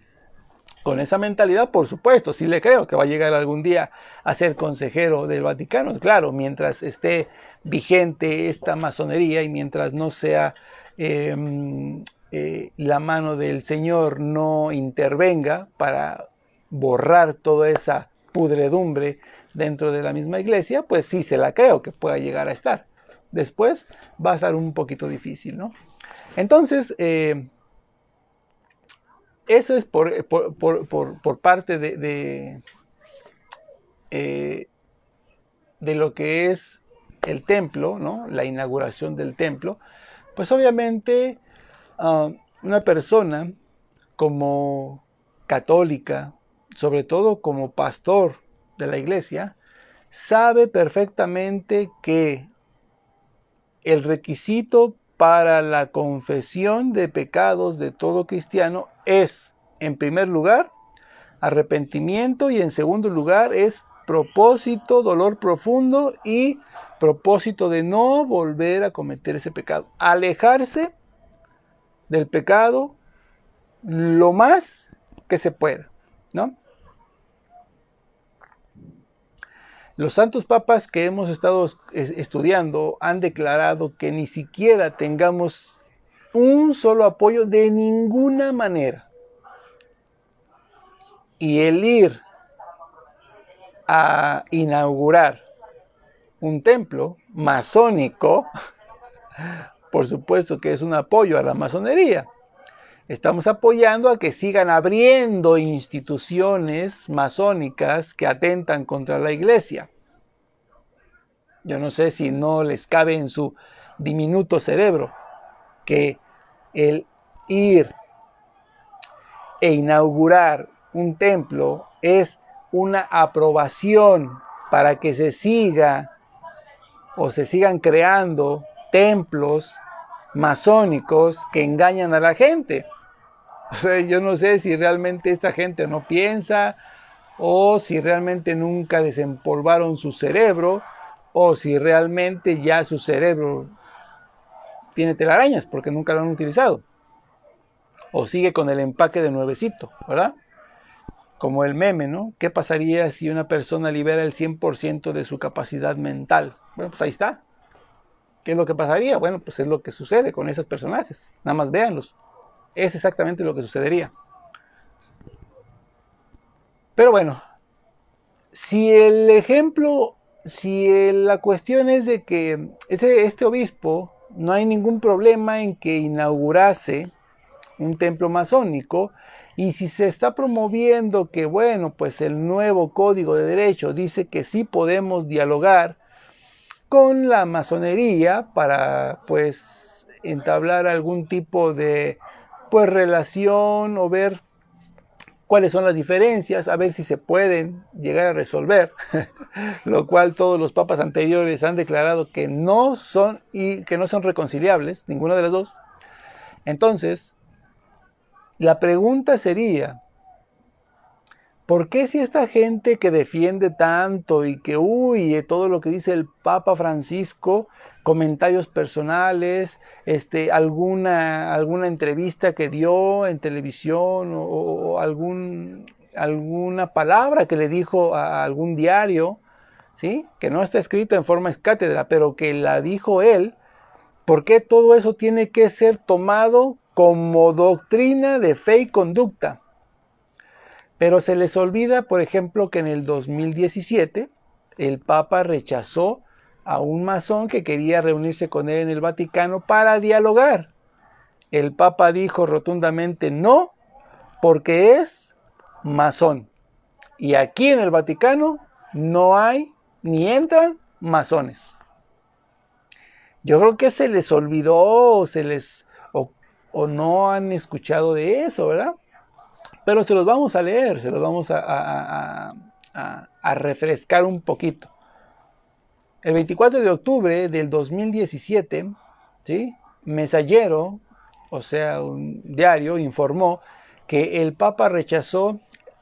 Con esa mentalidad, por supuesto, sí le creo que va a llegar algún día a ser consejero del Vaticano. Claro, mientras esté vigente esta masonería y mientras no sea la mano del Señor no intervenga para borrar toda esa pudredumbre dentro de la misma iglesia, pues sí se la creo que pueda llegar a estar. Después va a estar un poquito difícil, ¿no? Entonces, eso es por parte de lo que es el templo, ¿no? La inauguración del templo. Pues obviamente una persona como católica, sobre todo como pastor de la iglesia, sabe perfectamente que el requisito para la confesión de pecados de todo cristiano es, en primer lugar, arrepentimiento y en segundo lugar es propósito, dolor profundo y propósito de no volver a cometer ese pecado. Alejarse del pecado lo más que se pueda, ¿no? Los santos papas que hemos estado estudiando han declarado que ni siquiera tengamos un solo apoyo de ninguna manera. Y el ir a inaugurar un templo masónico, por supuesto que es un apoyo a la masonería. Estamos apoyando a que sigan abriendo instituciones masónicas que atentan contra la iglesia. Yo no sé si no les cabe en su diminuto cerebro que el ir e inaugurar un templo es una aprobación para que se siga o se sigan creando templos masónicos que engañan a la gente. O sea, yo no sé si realmente esta gente no piensa o si realmente nunca desempolvaron su cerebro o si realmente ya su cerebro tiene telarañas porque nunca lo han utilizado. O sigue con el empaque de nuevecito, ¿verdad? Como el meme, ¿no? ¿Qué pasaría si una persona libera el 100% de su capacidad mental? Bueno, pues ahí está. ¿Qué es lo que pasaría? Bueno, pues es lo que sucede con esos personajes. Nada más véanlos. Es exactamente lo que sucedería. Pero bueno, si el ejemplo, si la cuestión es de que este obispo no hay ningún problema en que inaugurase un templo masónico, y si se está promoviendo que, bueno, pues el nuevo Código de Derecho dice que sí podemos dialogar con la masonería para, pues, entablar algún tipo de, pues, relación o ver cuáles son las diferencias, a ver si se pueden llegar a resolver, lo cual todos los papas anteriores han declarado que no son y que no son reconciliables, ninguna de las dos. Entonces, la pregunta sería, ¿por qué si esta gente que defiende tanto y que huye todo lo que dice el Papa Francisco, comentarios personales, alguna entrevista que dio en televisión o alguna palabra que le dijo a algún diario, ¿sí? Que no está escrita en forma cátedra, pero que la dijo él, ¿por qué todo eso tiene que ser tomado como doctrina de fe y conducta? Pero se les olvida, por ejemplo, que en el 2017 el Papa rechazó a un masón que quería reunirse con él en el Vaticano para dialogar. El Papa dijo rotundamente no, porque es masón. Y aquí en el Vaticano no hay ni entran masones. Yo creo que se les olvidó o no han escuchado de eso, ¿verdad? Pero se los vamos a leer, se los vamos a refrescar un poquito. El 24 de octubre del 2017, ¿sí? Mensajero, o sea, un diario, informó que el Papa rechazó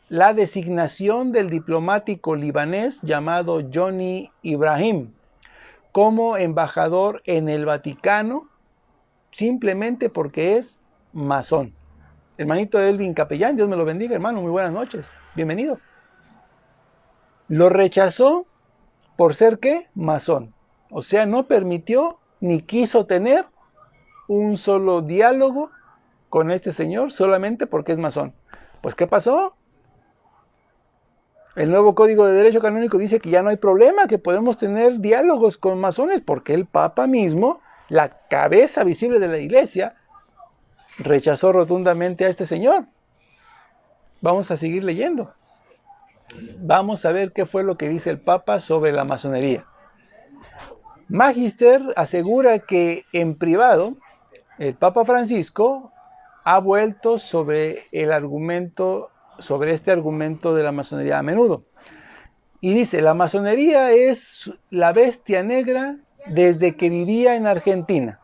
la designación del diplomático libanés llamado Johnny Ibrahim como embajador en el Vaticano simplemente porque es masón. Hermanito Elvin Capellán, Dios me lo bendiga, hermano, muy buenas noches, bienvenido. Lo rechazó por ser, ¿qué? Masón. O sea, no permitió ni quiso tener un solo diálogo con este señor solamente porque es masón. Pues, ¿qué pasó? El nuevo Código de Derecho Canónico dice que ya no hay problema, que podemos tener diálogos con masones, porque el Papa mismo, la cabeza visible de la Iglesia, rechazó rotundamente a este señor. Vamos a seguir leyendo. Vamos a ver qué fue lo que dice el Papa sobre la masonería. Magister asegura que en privado el Papa Francisco ha vuelto sobre este argumento de la masonería a menudo. Y dice, la masonería es la bestia negra desde que vivía en Argentina.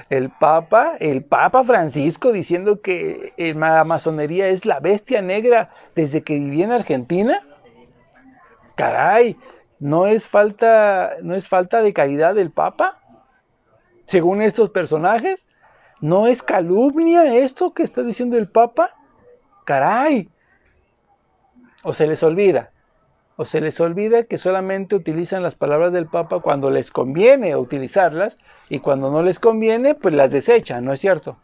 El Papa Francisco diciendo que la masonería es la bestia negra desde que vivía en Argentina. Caray, ¿no es falta de caridad del Papa? Según estos personajes, ¿no es calumnia esto que está diciendo el Papa? Caray. O se les olvida que solamente utilizan las palabras del Papa cuando les conviene utilizarlas y cuando no les conviene, pues las desechan, ¿no es cierto?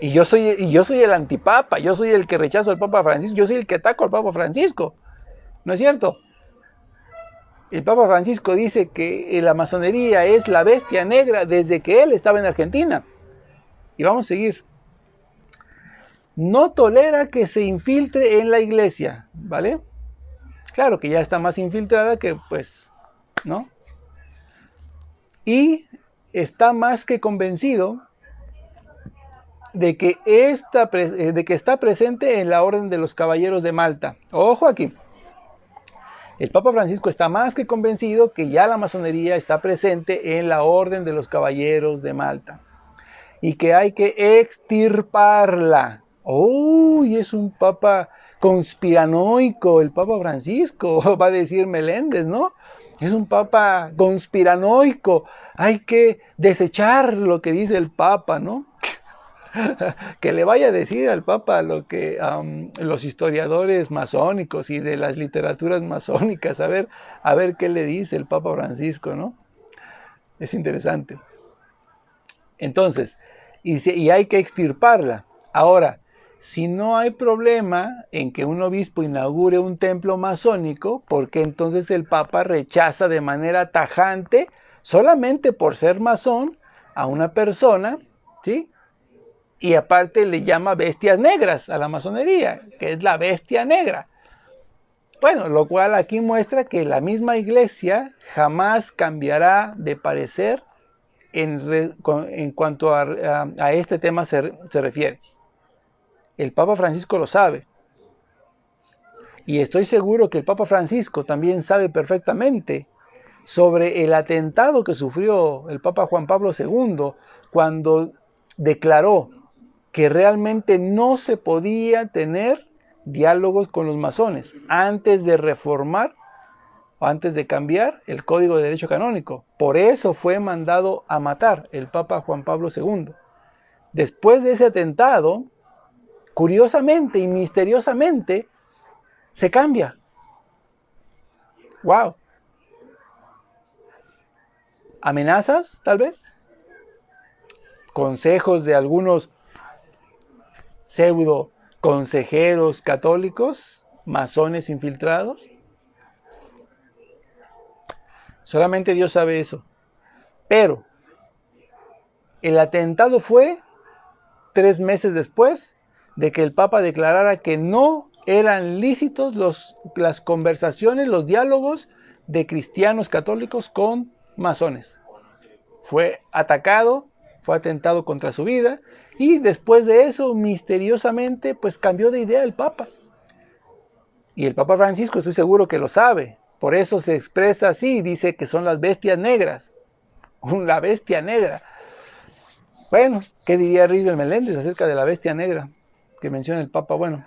Y yo soy el antipapa, yo soy el que rechazo al Papa Francisco, yo soy el que ataco al Papa Francisco, ¿no es cierto? El Papa Francisco dice que la masonería es la bestia negra desde que él estaba en Argentina. Y vamos a seguir. No tolera que se infiltre en la iglesia, ¿vale? Claro que ya está más infiltrada que, pues, ¿no? Y está más que convencido de que está presente en la Orden de los Caballeros de Malta. Ojo aquí. El Papa Francisco está más que convencido que ya la masonería está presente en la Orden de los Caballeros de Malta. Y que hay que extirparla. ¡Uy! Es un papa conspiranoico, el Papa Francisco, va a decir Meléndez, ¿no? Es un papa conspiranoico. Hay que desechar lo que dice el Papa, ¿no? Que le vaya a decir al Papa lo que los historiadores masónicos y de las literaturas masónicas, a ver qué le dice el Papa Francisco, ¿no? Es interesante. Entonces, y hay que extirparla. Ahora, si no hay problema en que un obispo inaugure un templo masónico, ¿por qué entonces el Papa rechaza de manera tajante, solamente por ser masón, a una persona, ¿sí? Y aparte le llama bestias negras a la masonería, que es la bestia negra. Bueno, lo cual aquí muestra que la misma iglesia jamás cambiará de parecer en cuanto a este tema se refiere. El Papa Francisco lo sabe. Y estoy seguro que el Papa Francisco también sabe perfectamente sobre el atentado que sufrió el Papa Juan Pablo II cuando declaró que realmente no se podía tener diálogos con los masones antes de reformar o antes de cambiar el Código de Derecho Canónico. Por eso fue mandado a matar el Papa Juan Pablo II. Después de ese atentado, curiosamente y misteriosamente, se cambia. ¡Wow! ¿Amenazas, tal vez? ¿Consejos de algunos pseudo consejeros católicos, masones infiltrados? Solamente Dios sabe eso. Pero el atentado fue 3 meses después de que el Papa declarara que no eran lícitos las conversaciones, los diálogos de cristianos católicos con masones. Fue atacado, fue atentado contra su vida, y después de eso, misteriosamente, pues cambió de idea el Papa. Y el Papa Francisco, estoy seguro que lo sabe, Por eso se expresa así, dice que son las bestias negras. La bestia negra. Bueno, ¿qué diría Risbel Meléndez acerca de la bestia negra que menciona el Papa? Bueno,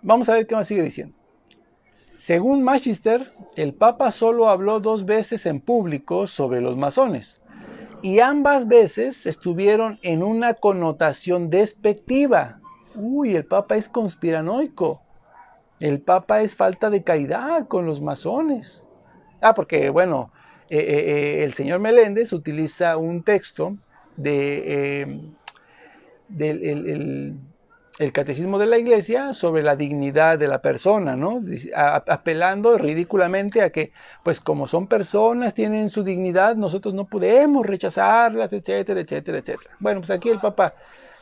vamos a ver qué más sigue diciendo. Según Magister, el Papa solo habló 2 veces en público sobre los masones, y ambas veces estuvieron en una connotación despectiva. Uy, el Papa es conspiranoico. El Papa es falta de caridad con los masones. Porque, bueno, el señor Meléndez utiliza un texto del el Catecismo de la Iglesia sobre la dignidad de la persona, ¿no? Apelando ridículamente a que, pues como son personas, tienen su dignidad, nosotros no podemos rechazarlas, etcétera, etcétera, etcétera. Bueno, pues aquí el Papa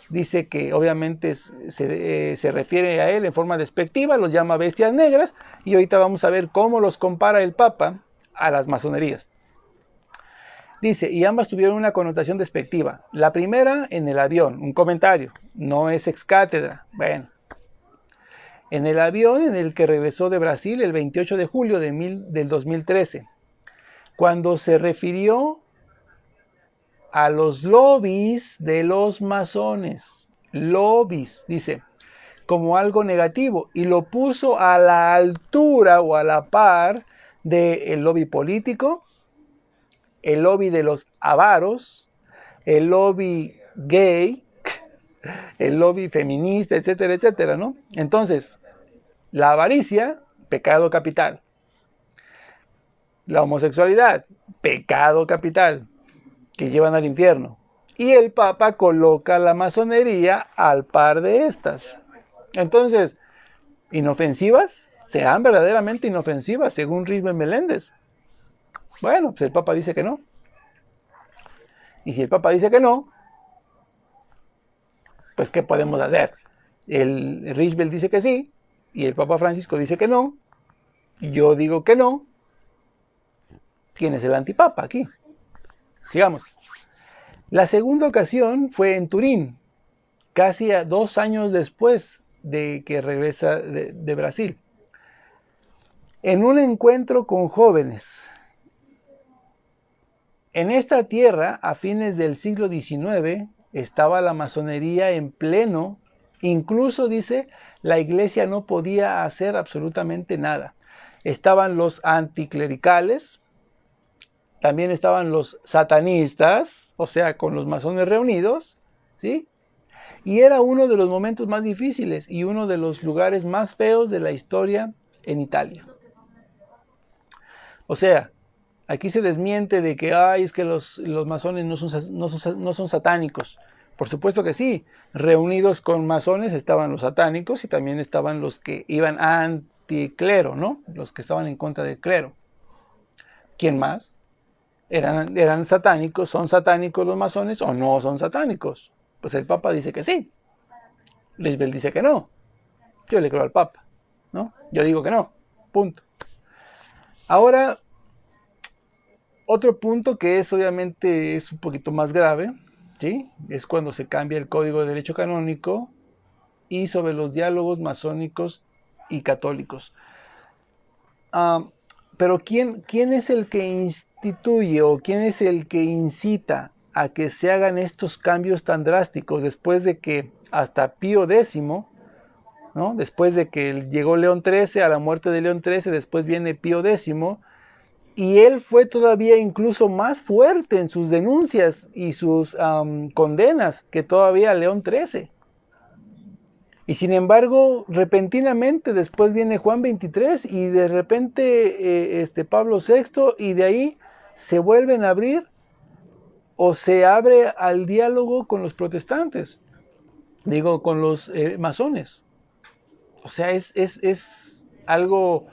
dice que obviamente se refiere a él en forma despectiva, los llama bestias negras, y ahorita vamos a ver cómo los compara el Papa a las masonerías. Dice, y ambas tuvieron una connotación despectiva. La primera en el avión, un comentario, no es ex cátedra. Bueno, en el avión en el que regresó de Brasil el 28 de julio del 2013, cuando se refirió a los lobbies de los masones. Lobbies, dice, como algo negativo, y lo puso a la altura o a la par del lobby político, el lobby de los avaros, el lobby gay, el lobby feminista, etcétera, etcétera, ¿no? Entonces, la avaricia, pecado capital. La homosexualidad, pecado capital, que llevan al infierno. Y el Papa coloca la masonería al par de estas. Entonces, ¿inofensivas? ¿Serán verdaderamente inofensivas según Risbel Meléndez? Bueno, pues el Papa dice que no. Y si el Papa dice que no, pues ¿qué podemos hacer? El Risbel dice que sí, y el Papa Francisco dice que no, y yo digo que no. ¿Quién es el antipapa aquí? Sigamos. La segunda ocasión fue en Turín, casi 2 años después de que regresa de Brasil, en un encuentro con jóvenes. En esta tierra, a fines del siglo XIX, estaba la masonería en pleno. Incluso, dice, la iglesia no podía hacer absolutamente nada. Estaban los anticlericales, también estaban los satanistas, o sea, con los masones reunidos, ¿sí? Y era uno de los momentos más difíciles y uno de los lugares más feos de la historia en Italia. O sea, aquí se desmiente de que es que los masones no son satánicos. Por supuesto que sí. Reunidos con masones estaban los satánicos y también estaban los que iban anticlero, ¿no? Los que estaban en contra del clero. ¿Quién más? ¿Eran satánicos? ¿Son satánicos los masones o no son satánicos? Pues el Papa dice que sí. Risbel dice que no. Yo le creo al Papa, ¿no? Yo digo que no. Punto. Ahora, otro punto que obviamente es un poquito más grave, ¿sí? Es cuando se cambia el Código de Derecho Canónico y sobre los diálogos masónicos y católicos. Pero ¿quién es el que instituye o quién es el que incita a que se hagan estos cambios tan drásticos después de que hasta Pío X, ¿no? Después de que llegó León XIII, a la muerte de León XIII, después viene Pío X, y él fue todavía incluso más fuerte en sus denuncias y sus condenas que todavía León XIII. Y sin embargo, repentinamente después viene Juan XXIII y de repente Pablo VI, y de ahí se vuelven a abrir o se abre al diálogo con los protestantes, con los masones. O sea, es algo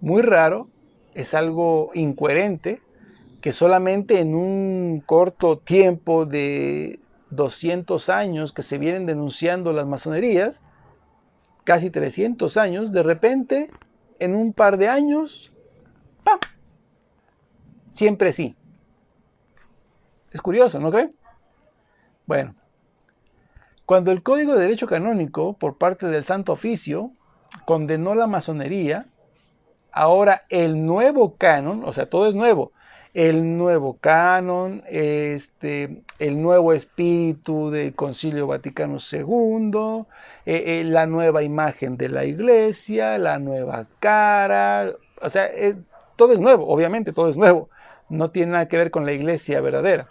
muy raro, es algo incoherente, que solamente en un corto tiempo de 200 años que se vienen denunciando las masonerías, casi 300 años, de repente, en un par de años, ¡pam!, siempre sí. Es curioso, ¿no creen? Bueno, cuando el Código de Derecho Canónico, por parte del Santo Oficio, condenó la masonería, Ahora el nuevo canon, o sea, todo es nuevo. El nuevo canon, el nuevo espíritu del Concilio Vaticano II, la nueva imagen de la iglesia, la nueva cara, o sea, todo es nuevo, obviamente todo es nuevo. No tiene nada que ver con la iglesia verdadera.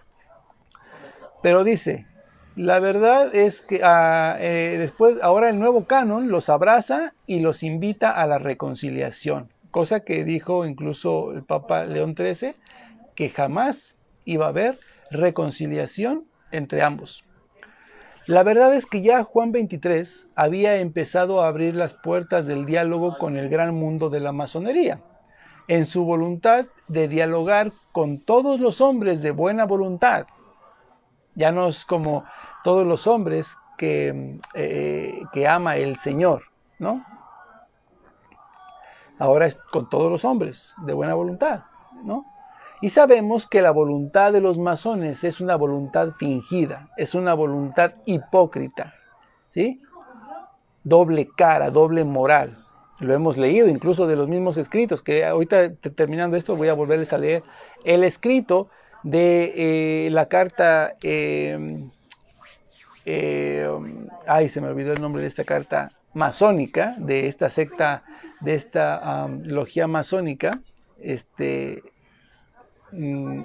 Pero dice, la verdad es que después, ahora el nuevo canon los abraza y los invita a la reconciliación. Cosa que dijo incluso el Papa León XIII, que jamás iba a haber reconciliación entre ambos. La verdad es que ya Juan XXIII había empezado a abrir las puertas del diálogo con el gran mundo de la masonería, en su voluntad de dialogar con todos los hombres de buena voluntad. Ya no es como todos los hombres que ama el Señor, ¿no? Ahora es con todos los hombres de buena voluntad, ¿no? Y sabemos que la voluntad de los masones es una voluntad fingida, es una voluntad hipócrita, ¿sí? Doble cara, doble moral. Lo hemos leído incluso de los mismos escritos, que ahorita terminando esto voy a volverles a leer el escrito de la carta, ay, se me olvidó el nombre de esta carta masónica, de esta secta, de esta logia masónica,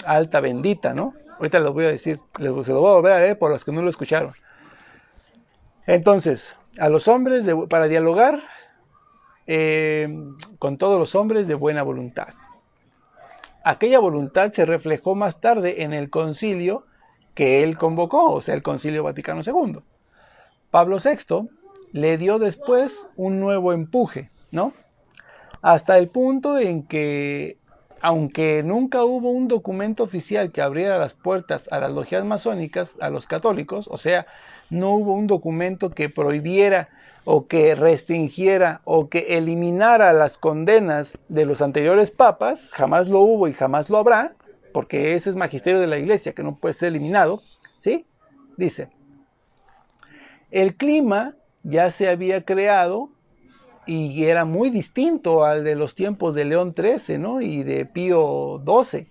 alta bendita, ¿no? Ahorita les voy a decir, se lo voy a volver a leer por los que no lo escucharon. Entonces, a los hombres para dialogar con todos los hombres de buena voluntad. Aquella voluntad se reflejó más tarde en el concilio que él convocó, o sea, el Concilio Vaticano II. Pablo VI le dio después un nuevo empuje, ¿no? Hasta el punto en que, aunque nunca hubo un documento oficial que abriera las puertas a las logias masónicas, a los católicos, o sea, no hubo un documento que prohibiera o que restringiera o que eliminara las condenas de los anteriores papas, jamás lo hubo y jamás lo habrá, porque ese es magisterio de la iglesia que no puede ser eliminado, ¿sí? Dice, el clima ya se había creado y era muy distinto al de los tiempos de León XIII, ¿no? Y de Pío XII.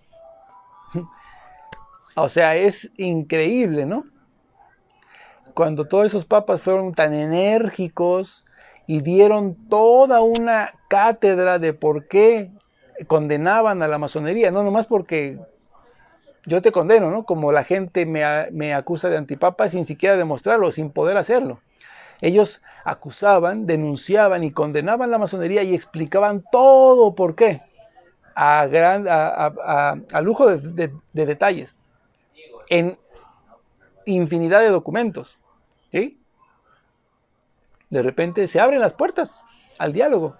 O sea, es increíble, ¿no? Cuando todos esos papas fueron tan enérgicos y dieron toda una cátedra de por qué condenaban a la masonería, no nomás porque yo te condeno, ¿no? Como la gente me acusa de antipapa sin siquiera demostrarlo, sin poder hacerlo. Ellos acusaban, denunciaban y condenaban la masonería y explicaban todo por qué, a lujo de detalles, en infinidad de documentos, ¿sí? De repente se abren las puertas al diálogo.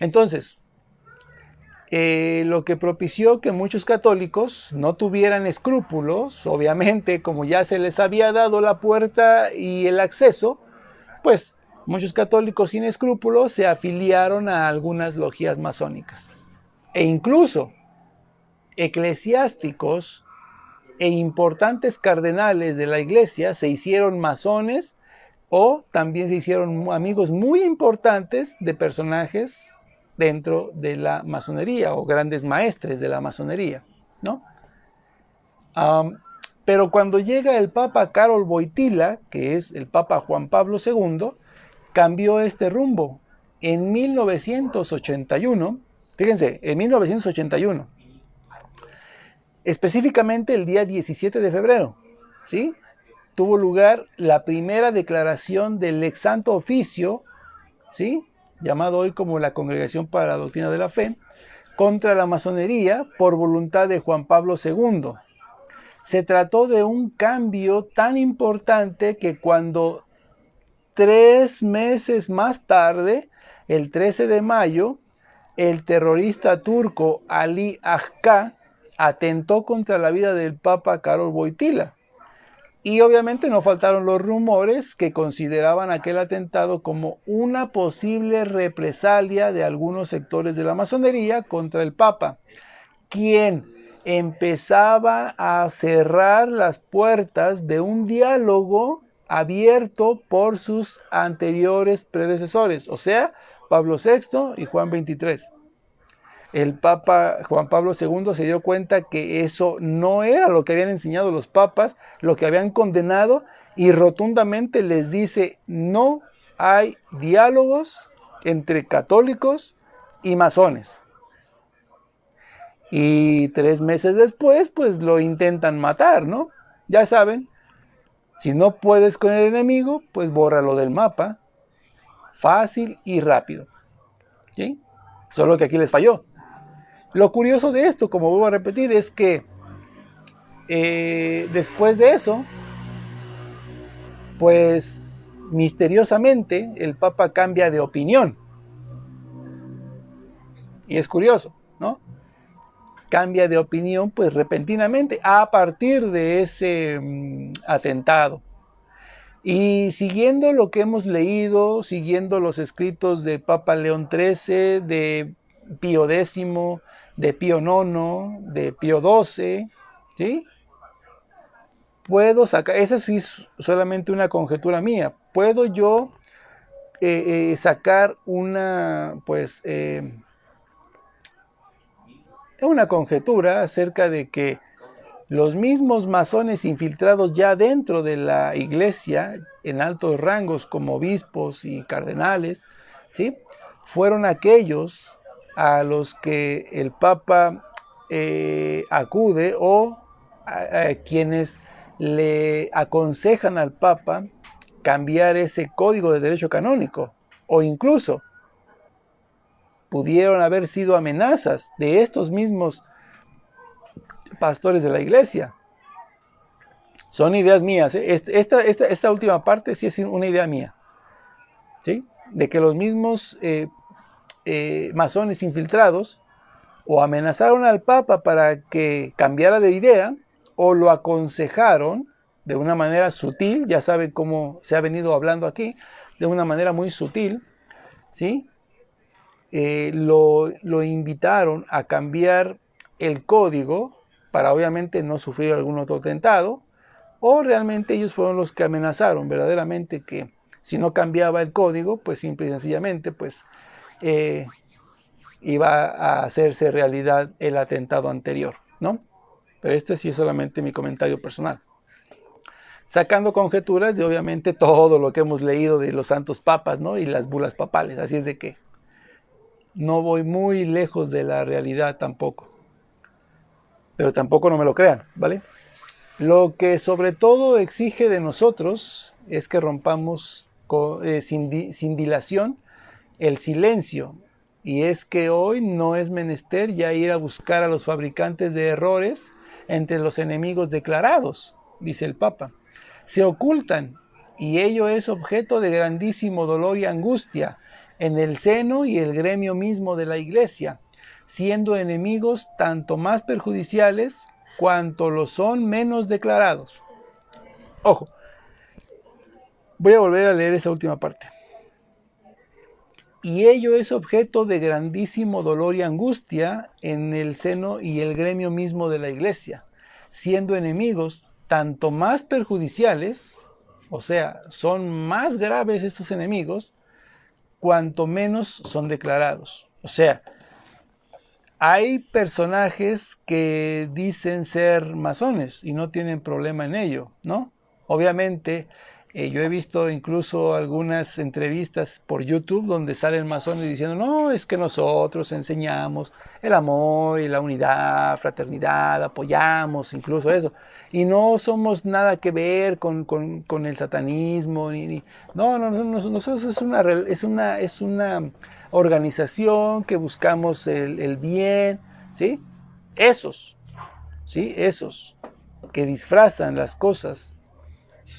Entonces, lo que propició que muchos católicos no tuvieran escrúpulos, obviamente, como ya se les había dado la puerta y el acceso, pues muchos católicos sin escrúpulos se afiliaron a algunas logias masónicas. E incluso eclesiásticos e importantes cardenales de la iglesia se hicieron masones o también se hicieron amigos muy importantes de personajes dentro de la masonería o grandes maestres de la masonería, ¿no? Pero cuando llega el Papa Karol Wojtyła, que es el Papa Juan Pablo II, cambió este rumbo. En 1981, fíjense, en 1981, específicamente el día 17 de febrero, ¿sí? Tuvo lugar la primera declaración del ex santo oficio, ¿sí? Llamado hoy como la Congregación para la Doctrina de la Fe, contra la masonería por voluntad de Juan Pablo II. Se trató de un cambio tan importante que cuando 3 meses más tarde, el 13 de mayo, el terrorista turco Ali Agca atentó contra la vida del Papa Karol Wojtyła. Y obviamente no faltaron los rumores que consideraban aquel atentado como una posible represalia de algunos sectores de la masonería contra el Papa, quien empezaba a cerrar las puertas de un diálogo abierto por sus anteriores predecesores, o sea, Pablo VI y Juan XXIII. el Papa Juan Pablo II se dio cuenta que eso no era lo que habían enseñado los papas, lo que habían condenado, y rotundamente les dice: no hay diálogos entre católicos y masones. Y 3 meses después, pues lo intentan matar, ¿no? Ya saben, si no puedes con el enemigo, pues bórralo del mapa. Fácil y rápido. ¿Sí? Solo que aquí les falló. Lo curioso de esto, como vuelvo a repetir, es que después de eso, pues misteriosamente el Papa cambia de opinión. Y es curioso, ¿no? Cambia de opinión pues repentinamente a partir de ese atentado. Y siguiendo lo que hemos leído, siguiendo los escritos de Papa León XIII, de Pío X, de Pío IX, de Pío XII, ¿sí? Puedo sacar, esa sí es solamente una conjetura mía, puedo yo sacar una conjetura acerca de que los mismos masones infiltrados ya dentro de la iglesia, en altos rangos como obispos y cardenales, ¿sí?, fueron aquellos a los que el Papa acude, o a quienes le aconsejan al Papa cambiar ese código de derecho canónico, o incluso pudieron haber sido amenazas de estos mismos pastores de la iglesia. Son ideas mías, ¿eh? Esta última parte sí es una idea mía, ¿sí? De que los mismos masones infiltrados o amenazaron al Papa para que cambiara de idea, o lo aconsejaron de una manera sutil, ya saben cómo se ha venido hablando aquí, de una manera muy sutil, ¿sí? Lo invitaron a cambiar el código para obviamente no sufrir algún otro atentado, o realmente ellos fueron los que amenazaron verdaderamente que si no cambiaba el código, pues simple y sencillamente pues iba a hacerse realidad el atentado anterior, ¿no? Pero este sí es solamente mi comentario personal, sacando conjeturas de obviamente todo lo que hemos leído de los santos papas, ¿no?, y las bulas papales. Así es de que no voy muy lejos de la realidad tampoco, pero tampoco no me lo crean, ¿vale? Lo que sobre todo exige de nosotros es que rompamos sin dilación el silencio, y es que hoy no es menester ya ir a buscar a los fabricantes de errores entre los enemigos declarados, dice el Papa. Se ocultan, y ello es objeto de grandísimo dolor y angustia en el seno y el gremio mismo de la Iglesia, siendo enemigos tanto más perjudiciales cuanto lo son menos declarados. Ojo, voy a volver a leer esa última parte. Y ello es objeto de grandísimo dolor y angustia en el seno y el gremio mismo de la Iglesia, siendo enemigos tanto más perjudiciales, o sea, son más graves estos enemigos, cuanto menos son declarados. O sea, hay personajes que dicen ser masones y no tienen problema en ello, ¿no? Obviamente, yo he visto incluso algunas entrevistas por YouTube donde salen masones diciendo: no, es que nosotros enseñamos el amor y la unidad, fraternidad, apoyamos incluso eso, y no somos nada que ver con el satanismo, no, nosotros es una organización que buscamos el bien, ¿sí? Esos que disfrazan las cosas,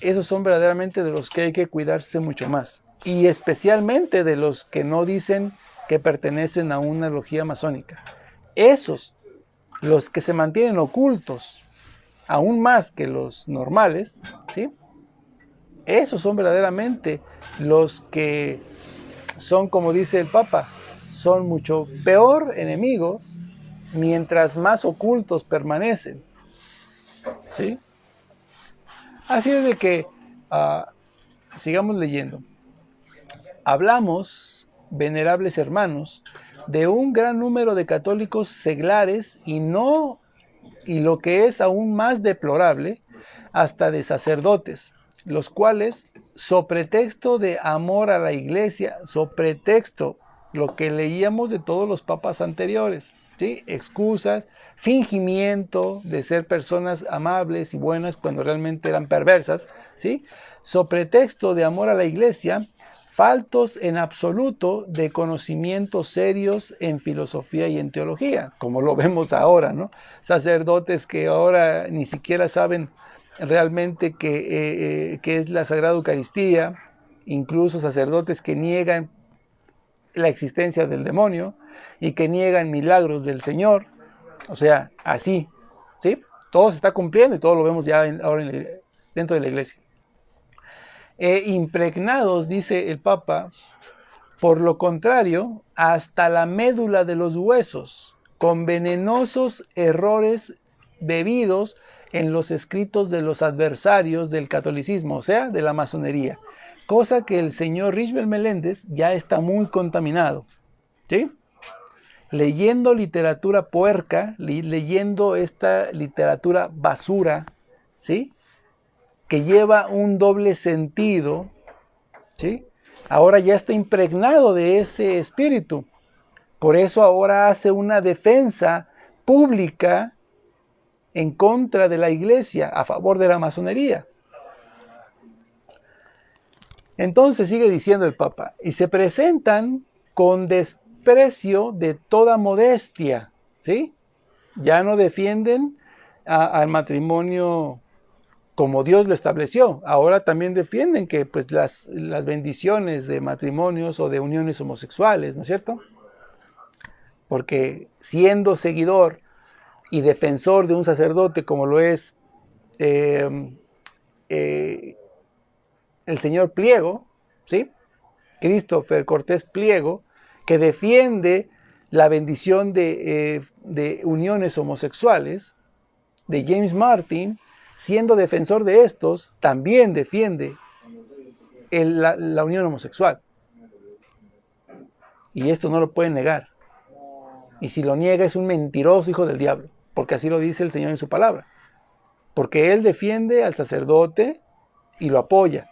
esos son verdaderamente de los que hay que cuidarse mucho más, y especialmente de los que no dicen que pertenecen a una logia masónica. Esos, los que se mantienen ocultos, aún más que los normales, ¿sí?, esos son verdaderamente los que son, como dice el Papa, son mucho peor enemigos mientras más ocultos permanecen, ¿sí? Así es de que sigamos leyendo. Hablamos, venerables hermanos, de un gran número de católicos seglares y lo que es aún más deplorable, hasta de sacerdotes, los cuales, so pretexto de amor a la iglesia, so pretexto, lo que leíamos de todos los papas anteriores, ¿sí? Excusas, fingimiento de ser personas amables y buenas cuando realmente eran perversas, ¿sí? So pretexto de amor a la iglesia, faltos en absoluto de conocimientos serios en filosofía y en teología, como lo vemos ahora, ¿no? Sacerdotes que ahora ni siquiera saben realmente qué es la Sagrada Eucaristía, incluso sacerdotes que niegan la existencia del demonio y que niegan milagros del Señor, o sea, así, ¿sí? Todo se está cumpliendo y todo lo vemos ya ahora dentro de la iglesia. Impregnados, dice el Papa, por lo contrario, hasta la médula de los huesos, con venenosos errores bebidos en los escritos de los adversarios del catolicismo, o sea, de la masonería, cosa que el señor Richbel Meléndez ya está muy contaminado, ¿sí? Leyendo literatura puerca, leyendo esta literatura basura, ¿sí? Que lleva un doble sentido, ¿sí? Ahora ya está impregnado de ese espíritu. Por eso ahora hace una defensa pública en contra de la iglesia, a favor de la masonería. Entonces sigue diciendo el Papa, y se presentan con desprecio de toda modestia, ¿sí? Ya no defienden al matrimonio como Dios lo estableció. Ahora también defienden que pues las bendiciones de matrimonios o de uniones homosexuales, ¿no es cierto? Porque siendo seguidor y defensor de un sacerdote como lo es el señor Pliego, ¿sí? Christopher Cortés Pliego, que defiende la bendición de uniones homosexuales, de James Martin, siendo defensor de estos, también defiende la unión homosexual. Y esto no lo pueden negar. Y si lo niega es un mentiroso hijo del diablo, porque así lo dice el Señor en su palabra. Porque Él defiende al sacerdote y lo apoya.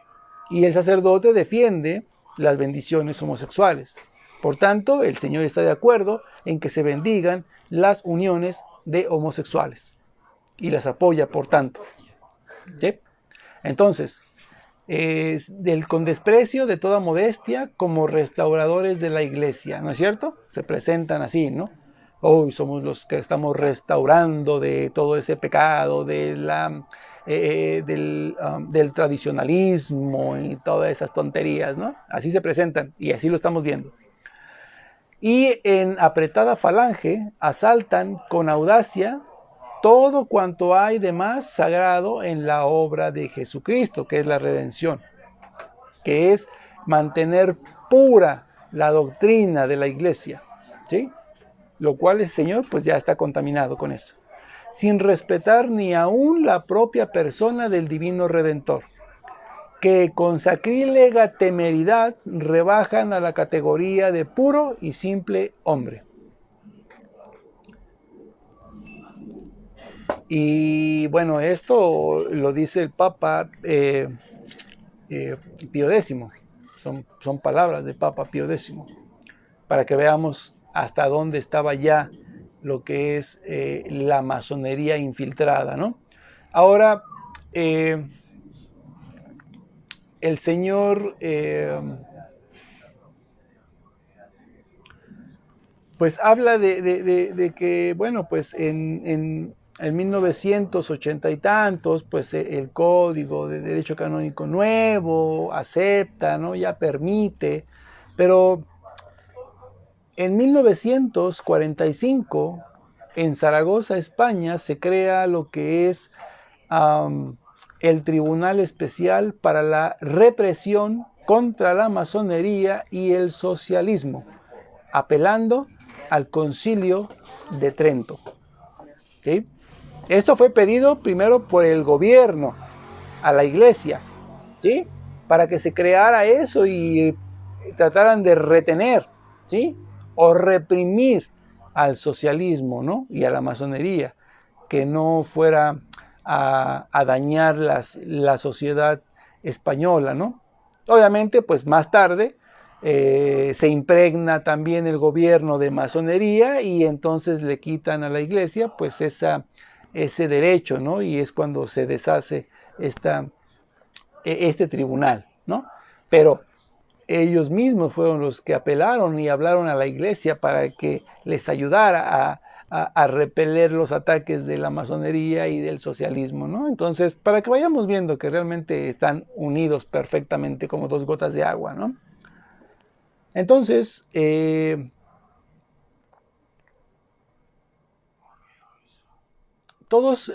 Y el sacerdote defiende las bendiciones homosexuales. Por tanto, el Señor está de acuerdo en que se bendigan las uniones de homosexuales. Y las apoya, por tanto. ¿Sí? Entonces, con desprecio de toda modestia como restauradores de la iglesia, ¿no es cierto? Se presentan así, ¿no? Hoy somos los que estamos restaurando de todo ese pecado, del tradicionalismo y todas esas tonterías, ¿no? Así se presentan y así lo estamos viendo. Y en apretada falange asaltan con audacia todo cuanto hay de más sagrado en la obra de Jesucristo, que es la redención, que es mantener pura la doctrina de la iglesia, ¿sí? Lo cual el Señor pues ya está contaminado con eso, sin respetar ni aún la propia persona del divino Redentor, que con sacrílega temeridad rebajan a la categoría de puro y simple hombre. Y bueno, esto lo dice el Papa Pío X, son palabras del Papa Pío X, para que veamos hasta dónde estaba ya lo que es la masonería infiltrada, ¿no? Ahora, el Señor pues habla de que, bueno, pues en 1980 y tantos, pues el Código de Derecho Canónico Nuevo acepta, ¿no? Ya permite, pero en 1945, en Zaragoza, España, se crea lo que es el Tribunal Especial para la Represión contra la Masonería y el Socialismo, apelando al Concilio de Trento. ¿Sí? Esto fue pedido primero por el gobierno a la iglesia, ¿sí? Para que se creara eso y trataran de retener, ¿sí? o reprimir al socialismo, ¿no? Y a la masonería, que no fuera a dañar la sociedad española, ¿no? Obviamente, pues más tarde se impregna también el gobierno de masonería y entonces le quitan a la iglesia pues ese derecho, ¿no? Y es cuando se deshace este tribunal, ¿no? Pero ellos mismos fueron los que apelaron y hablaron a la iglesia para que les ayudara a repeler los ataques de la masonería y del socialismo, ¿no? Entonces, para que vayamos viendo que realmente están unidos perfectamente como dos gotas de agua, ¿no? Entonces, todos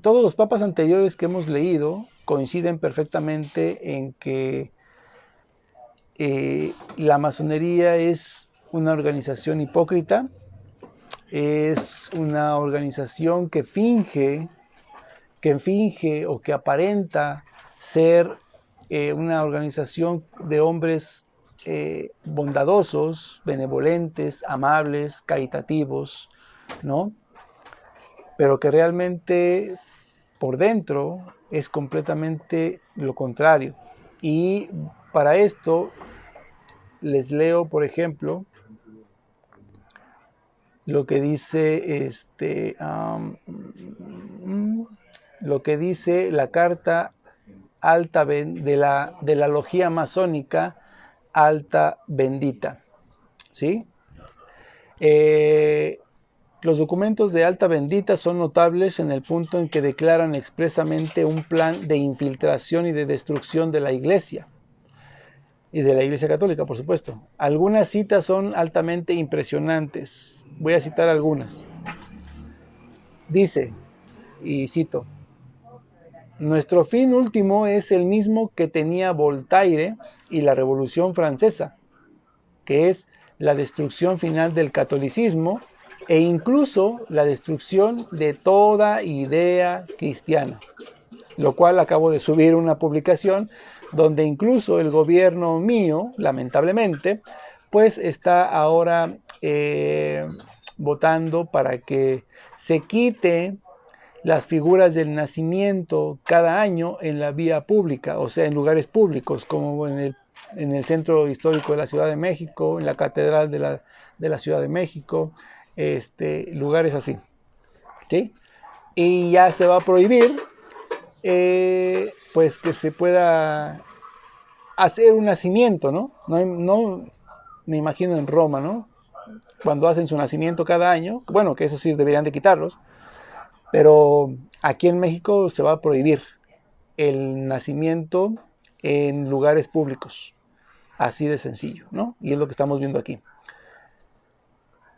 los papas anteriores que hemos leído coinciden perfectamente en que la masonería es una organización hipócrita, es una organización que finge o que aparenta ser una organización de hombres bondadosos, benevolentes, amables, caritativos, ¿no? Pero que realmente por dentro es completamente lo contrario. Y para esto les leo, por ejemplo, lo que dice lo que dice la carta alta de la logía masónica alta bendita, ¿sí? Los documentos de Alta Bendita son notables en el punto en que declaran expresamente un plan de infiltración y de destrucción de la Iglesia, y de la Iglesia Católica, por supuesto. Algunas citas son altamente impresionantes. Voy a citar algunas. Dice, y cito, nuestro fin último es el mismo que tenía Voltaire y la Revolución Francesa, que es la destrucción final del catolicismo e incluso la destrucción de toda idea cristiana, lo cual acabo de subir una publicación donde incluso el gobierno mío, lamentablemente, pues está ahora votando para que se quite las figuras del nacimiento cada año en la vía pública, o sea, en lugares públicos, como en el centro histórico de la Ciudad de México, en la Catedral de la Ciudad de México, lugares así, ¿sí? Y ya se va a prohibir, pues que se pueda hacer un nacimiento, ¿no? No me imagino en Roma, ¿no? Cuando hacen su nacimiento cada año, bueno, que eso sí deberían de quitarlos, pero aquí en México se va a prohibir el nacimiento en lugares públicos, así de sencillo, ¿no? Y es lo que estamos viendo aquí.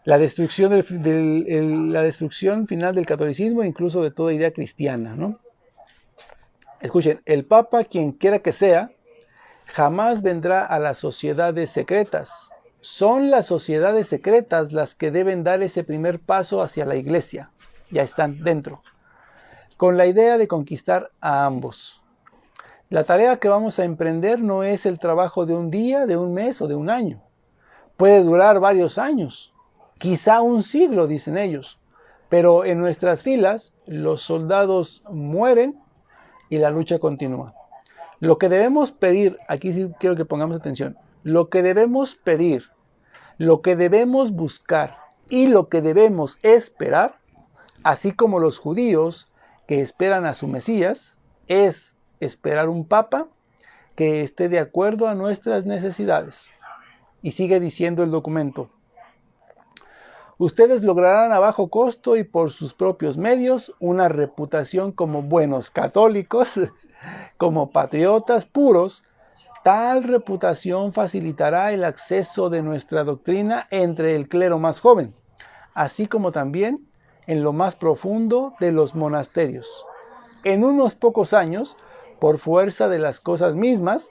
La destrucción, la destrucción final del catolicismo, incluso de toda idea cristiana, ¿no? Escuchen, el Papa, quien quiera que sea, jamás vendrá a las sociedades secretas. Son las sociedades secretas las que deben dar ese primer paso hacia la Iglesia. Ya están dentro, con la idea de conquistar a ambos. La tarea que vamos a emprender no es el trabajo de un día, de un mes o de un año. Puede durar varios años, quizá un siglo, dicen ellos. Pero en nuestras filas los soldados mueren y la lucha continúa. Lo que debemos pedir, aquí sí quiero que pongamos atención, lo que debemos pedir, lo que debemos buscar y lo que debemos esperar, así como los judíos que esperan a su Mesías, es esperar un papa que esté de acuerdo a nuestras necesidades. Y sigue diciendo el documento, ustedes lograrán a bajo costo y por sus propios medios una reputación como buenos católicos, como patriotas puros. Tal reputación facilitará el acceso de nuestra doctrina entre el clero más joven, así como también en lo más profundo de los monasterios. En unos pocos años, por fuerza de las cosas mismas,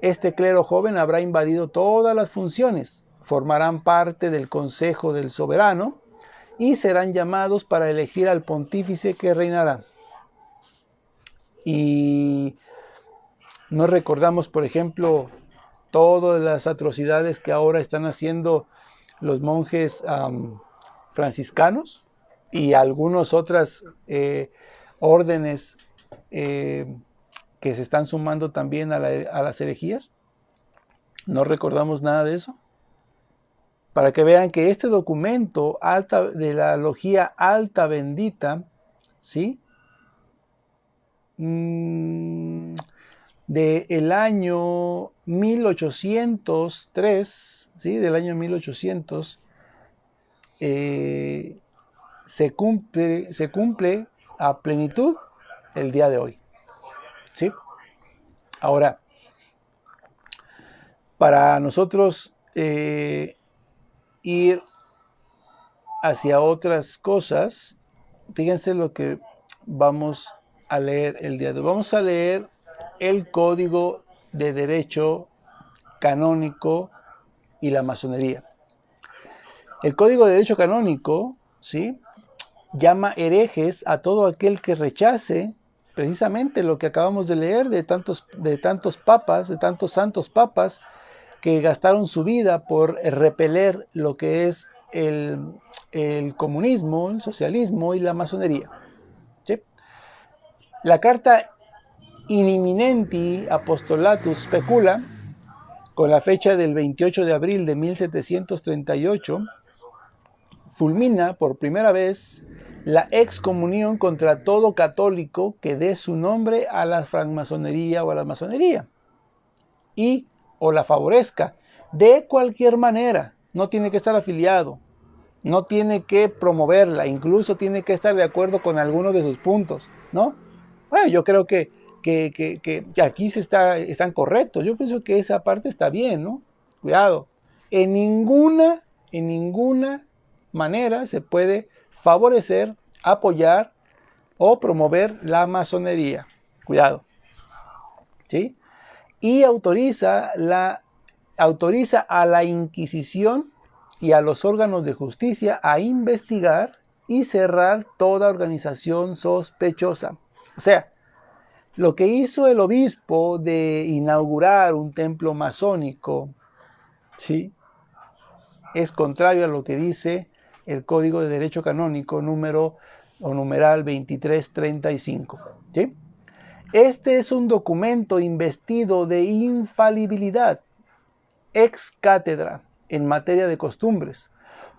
este clero joven habrá invadido todas las funciones, formarán parte del consejo del soberano y serán llamados para elegir al pontífice que reinará. Y no recordamos, por ejemplo, todas las atrocidades que ahora están haciendo los monjes franciscanos y algunas otras órdenes que se están sumando también a las herejías. No recordamos nada de eso. Para que vean que este documento de la logía alta bendita, ¿sí? Del año 1803, ¿sí? Del año 1800, se cumple a plenitud el día de hoy, ¿sí? Ahora, para nosotros ir hacia otras cosas, fíjense lo que vamos a leer el día de hoy. Vamos a leer el Código de Derecho Canónico y la Masonería. El Código de Derecho Canónico, ¿sí?, llama herejes a todo aquel que rechace precisamente lo que acabamos de leer de tantos papas, de tantos santos papas que gastaron su vida por repeler lo que es el comunismo, el socialismo y la masonería, ¿sí? La carta In Imminenti Apostolatus Specula, con la fecha del 28 de abril de 1738, fulmina por primera vez la excomunión contra todo católico que dé su nombre a la francmasonería o a la masonería y o la favorezca de cualquier manera. No tiene que estar afiliado, no tiene que promoverla, incluso tiene que estar de acuerdo con algunos de sus puntos, ¿no? Bueno, yo creo que aquí están correctos. Yo pienso que esa parte está bien, ¿no? Cuidado. En ninguna manera se puede favorecer, apoyar o promover la masonería. Cuidado. ¿Sí? Y autoriza a la Inquisición y a los órganos de justicia a investigar y cerrar toda organización sospechosa. O sea, lo que hizo el obispo de inaugurar un templo masónico, ¿sí?, es contrario a lo que dice el Código de Derecho Canónico numeral 2335. ¿Sí? Este es un documento investido de infalibilidad ex cátedra en materia de costumbres,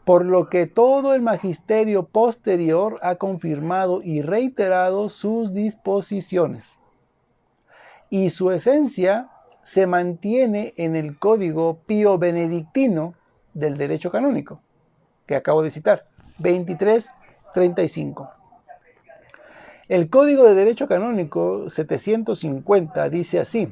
por lo que todo el magisterio posterior ha confirmado y reiterado sus disposiciones. Y su esencia se mantiene en el Código Pío Benedictino del Derecho Canónico, que acabo de citar, 2335. El Código de Derecho Canónico 750 dice así: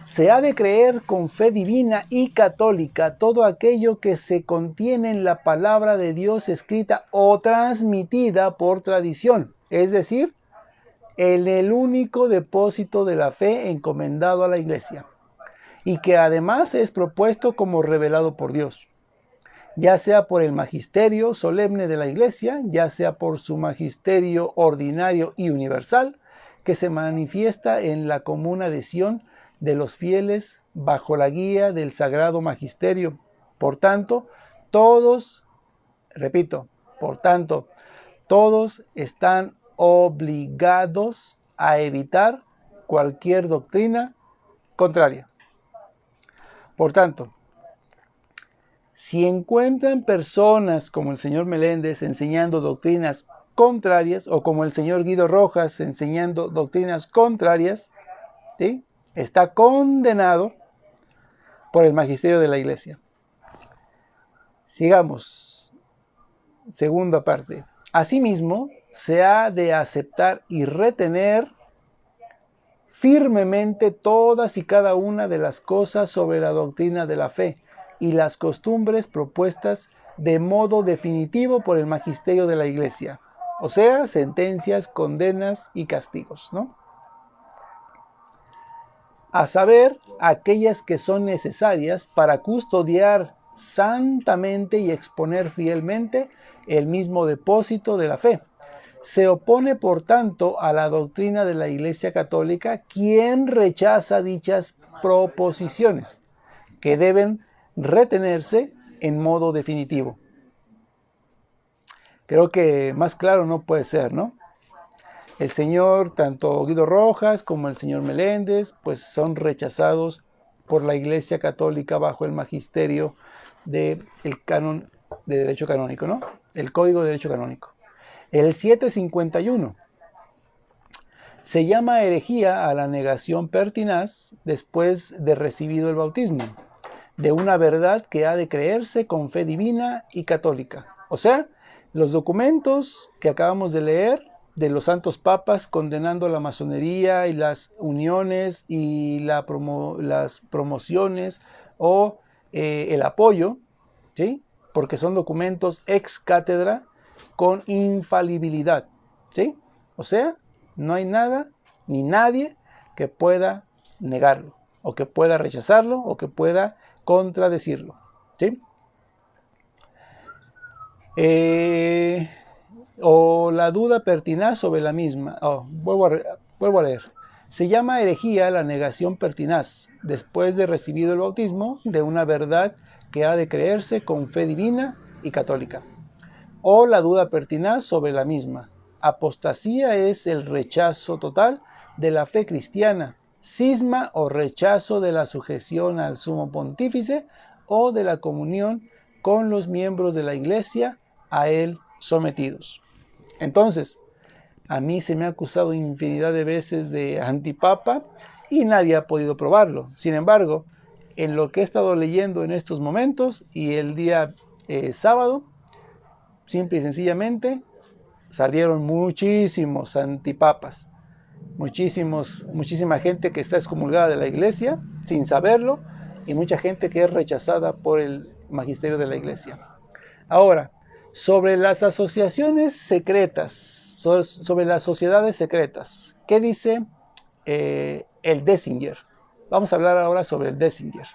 se ha de creer con fe divina y católica todo aquello que se contiene en la palabra de Dios escrita o transmitida por tradición, es decir, en el único depósito de la fe encomendado a la Iglesia, y que además es propuesto como revelado por Dios, ya sea por el magisterio solemne de la Iglesia, ya sea por su magisterio ordinario y universal, que se manifiesta en la común adhesión de los fieles bajo la guía del sagrado magisterio. Por tanto, todos están obligados a evitar cualquier doctrina contraria. Por tanto, si encuentran personas como el señor Meléndez enseñando doctrinas contrarias, o como el señor Guido Rojas enseñando doctrinas contrarias, ¿sí?, está condenado por el magisterio de la Iglesia. Sigamos. Segunda parte. Asimismo, se ha de aceptar y retener firmemente todas y cada una de las cosas sobre la doctrina de la fe y las costumbres propuestas de modo definitivo por el magisterio de la Iglesia, o sea, sentencias, condenas y castigos, ¿no? A saber, aquellas que son necesarias para custodiar santamente y exponer fielmente el mismo depósito de la fe. Se opone, por tanto, a la doctrina de la Iglesia Católica quien rechaza dichas proposiciones, que deben retenerse en modo definitivo. Creo que más claro no puede ser, ¿no? El señor, tanto Guido Rojas como el señor Meléndez, pues son rechazados por la Iglesia Católica bajo el magisterio del canon de derecho canónico, ¿no? El Código de Derecho Canónico. El 751 se llama herejía a la negación pertinaz después de recibido el bautismo, de una verdad que ha de creerse con fe divina y católica. O sea, los documentos que acabamos de leer de los santos papas condenando la masonería y las uniones y las promociones o el apoyo, ¿sí? Porque son documentos ex cátedra con infalibilidad, ¿sí? O sea, no hay nada ni nadie que pueda negarlo, o que pueda rechazarlo, o que pueda contradecirlo, ¿sí? O la duda pertinaz sobre la misma. Vuelvo a leer. Se llama herejía la negación pertinaz, después de recibido el bautismo, de una verdad que ha de creerse con fe divina y católica. O la duda pertinaz sobre la misma. Apostasía es el rechazo total de la fe cristiana, cisma o rechazo de la sujeción al sumo pontífice o de la comunión con los miembros de la Iglesia a él sometidos. Entonces, a mí se me ha acusado infinidad de veces de antipapa y nadie ha podido probarlo. Sin embargo, en lo que he estado leyendo en estos momentos y el día sábado, simple y sencillamente salieron muchísimos antipapas, muchísima gente que está excomulgada de la iglesia sin saberlo y mucha gente que es rechazada por el magisterio de la iglesia. Ahora, sobre las asociaciones secretas, sobre las sociedades secretas, ¿qué dice el Dessinger? Vamos a hablar ahora sobre el Dessinger.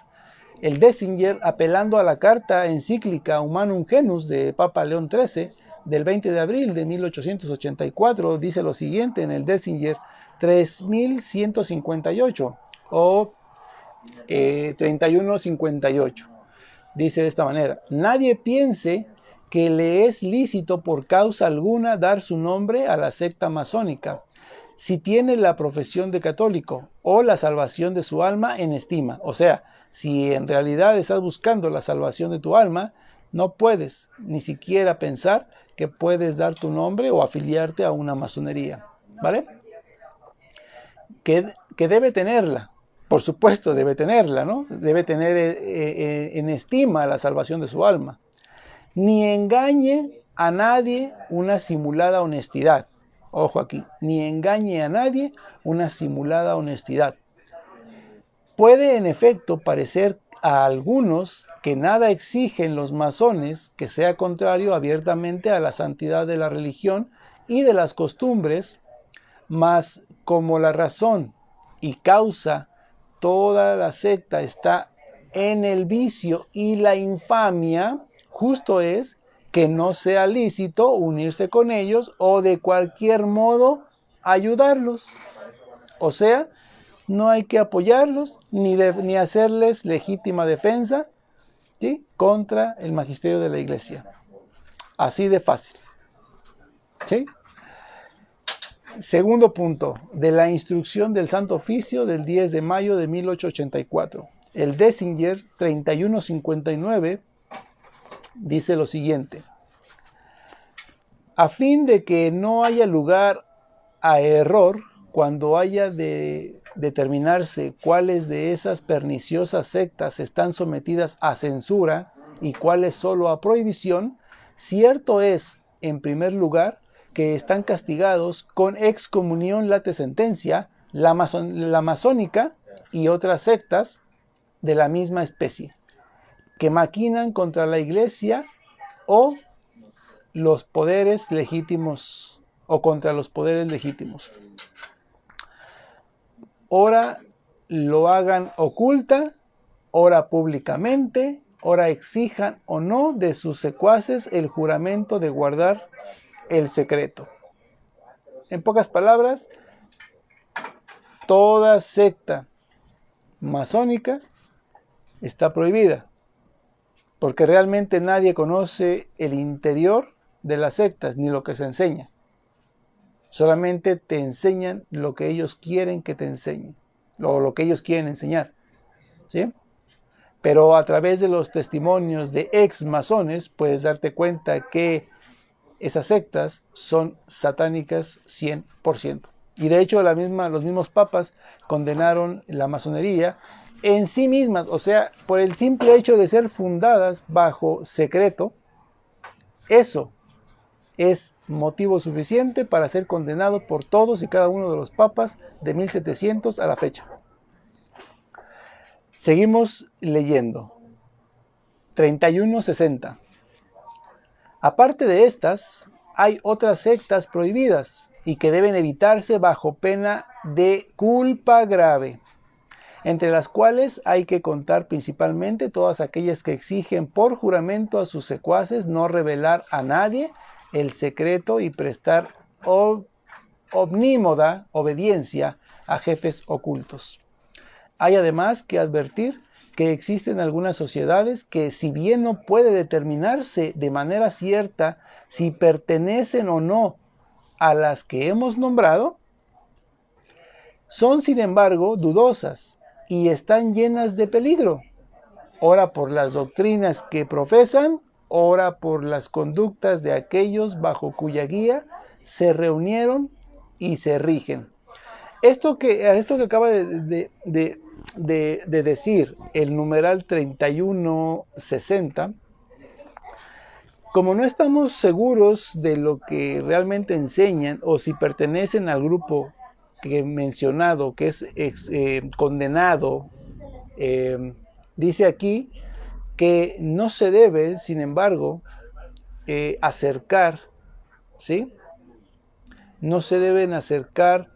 El Dessinger, apelando a la carta encíclica Humanum Genus de Papa León XIII, del 20 de abril de 1884, dice lo siguiente en el Dessinger 3158 o 3158. Dice de esta manera: nadie piense que le es lícito por causa alguna dar su nombre a la secta masónica, si tiene la profesión de católico o la salvación de su alma en estima. O sea, si en realidad estás buscando la salvación de tu alma, no puedes ni siquiera pensar que puedes dar tu nombre o afiliarte a una masonería, ¿vale? Que debe tenerla, por supuesto debe tenerla, ¿no? Debe tener en estima la salvación de su alma. Ni engañe a nadie una simulada honestidad. Ojo aquí, ni engañe a nadie una simulada honestidad. Puede en efecto parecer a algunos que nada exigen los masones que sea contrario abiertamente a la santidad de la religión y de las costumbres, mas como la razón y causa toda la secta está en el vicio y la infamia, justo es que no sea lícito unirse con ellos o de cualquier modo ayudarlos. O sea, no hay que apoyarlos ni hacerles legítima defensa, ¿sí?, contra el magisterio de la iglesia. Así de fácil, ¿sí? Segundo punto, de la instrucción del Santo Oficio del 10 de mayo de 1884. El Dessinger 3159 dice lo siguiente: a fin de que no haya lugar a error cuando haya de determinarse cuáles de esas perniciosas sectas están sometidas a censura y cuáles solo a prohibición, cierto es, en primer lugar, que están castigados con excomunión late sentencia la masónica y otras sectas de la misma especie, que maquinan contra la iglesia o los poderes legítimos o contra los poderes legítimos. Ora lo hagan oculta, ora públicamente, ora exijan o no de sus secuaces el juramento de guardar el secreto. En pocas palabras, toda secta masónica está prohibida, porque realmente nadie conoce el interior de las sectas ni lo que se enseña. Solamente te enseñan lo que ellos quieren que te enseñen, o lo que ellos quieren enseñar, ¿sí? Pero a través de los testimonios de ex masones puedes darte cuenta que esas sectas son satánicas 100%. Y de hecho los mismos papas condenaron la masonería en sí mismas, o sea, por el simple hecho de ser fundadas bajo secreto. Eso es motivo suficiente para ser condenado por todos y cada uno de los papas de 1700 a la fecha. Seguimos leyendo. 3160. Aparte de estas, hay otras sectas prohibidas y que deben evitarse bajo pena de culpa grave, entre las cuales hay que contar principalmente todas aquellas que exigen por juramento a sus secuaces no revelar a nadie el secreto y prestar omnímoda obediencia a jefes ocultos. Hay además que advertir que existen algunas sociedades que, si bien no puede determinarse de manera cierta si pertenecen o no a las que hemos nombrado, son sin embargo dudosas y están llenas de peligro, ora por las doctrinas que profesan, ora por las conductas de aquellos bajo cuya guía se reunieron y se rigen. Esto que acaba de decir el numeral 3160, como no estamos seguros de lo que realmente enseñan o si pertenecen al grupo que he mencionado, que es condenado, dice aquí que no se debe, sin embargo, acercar, ¿sí? No se deben acercar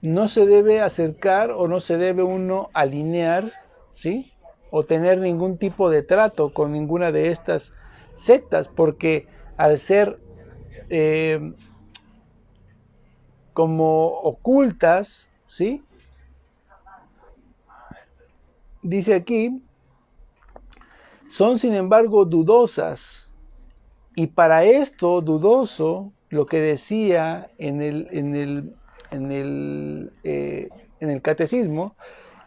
no se debe acercar o no se debe uno alinear, ¿sí? O tener ningún tipo de trato con ninguna de estas sectas, porque al ser como ocultas, ¿sí? Dice aquí, son sin embargo dudosas, y para esto dudoso, lo que decía en el catecismo,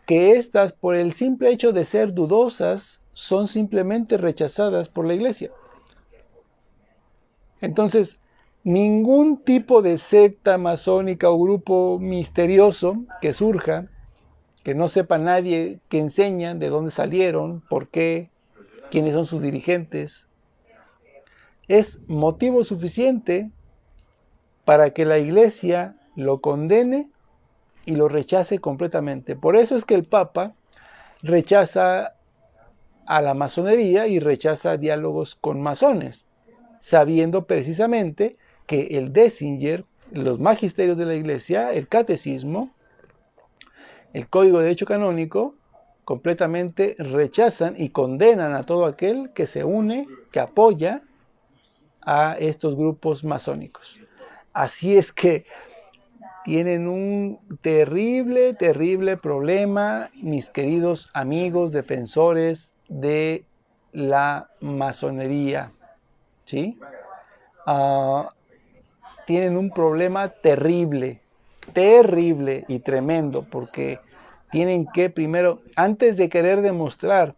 que éstas, por el simple hecho de ser dudosas, son simplemente rechazadas por la Iglesia. Entonces, ningún tipo de secta masónica o grupo misterioso que surja, que no sepa nadie que enseñan, de dónde salieron, por qué, quiénes son sus dirigentes, es motivo suficiente para que la Iglesia lo condene y lo rechace completamente. Por eso es que el Papa rechaza a la masonería y rechaza diálogos con masones, sabiendo precisamente que el Désinger, los magisterios de la Iglesia, el catecismo, el Código de Derecho Canónico, completamente rechazan y condenan a todo aquel que se une, que apoya a estos grupos masónicos. Así es que tienen un terrible, terrible problema, mis queridos amigos defensores de la masonería, ¿sí? Tienen un problema terrible, terrible y tremendo, porque tienen que primero, antes de querer demostrar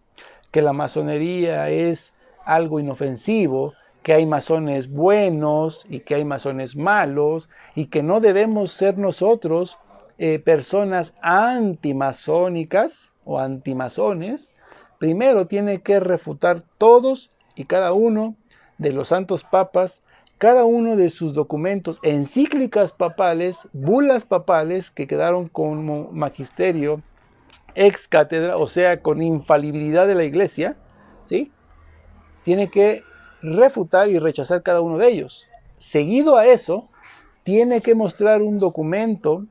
que la masonería es algo inofensivo, que hay masones buenos y que hay masones malos y que no debemos ser nosotros personas antimasónicas o antimasones, primero tiene que refutar todos y cada uno de los santos papas, cada uno de sus documentos, encíclicas papales, bulas papales que quedaron como magisterio ex cátedra, o sea, con infalibilidad de la Iglesia, ¿sí? Tiene que refutar y rechazar cada uno de ellos. Seguido a eso, tiene que mostrar un documento,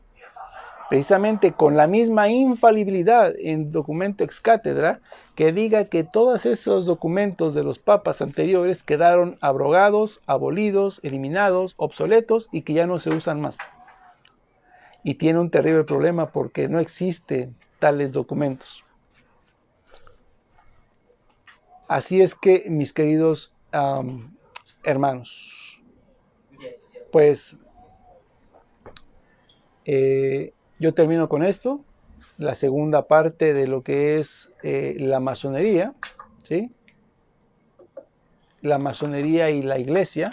precisamente con la misma infalibilidad en documento ex cátedra, que diga que todos esos documentos de los papas anteriores quedaron abrogados, abolidos, eliminados, obsoletos y que ya no se usan más. Y tiene un terrible problema porque no existen tales documentos. Así es que, mis queridos hermanos, pues yo termino con esto, la segunda parte de lo que es la masonería, ¿sí? La masonería y la iglesia.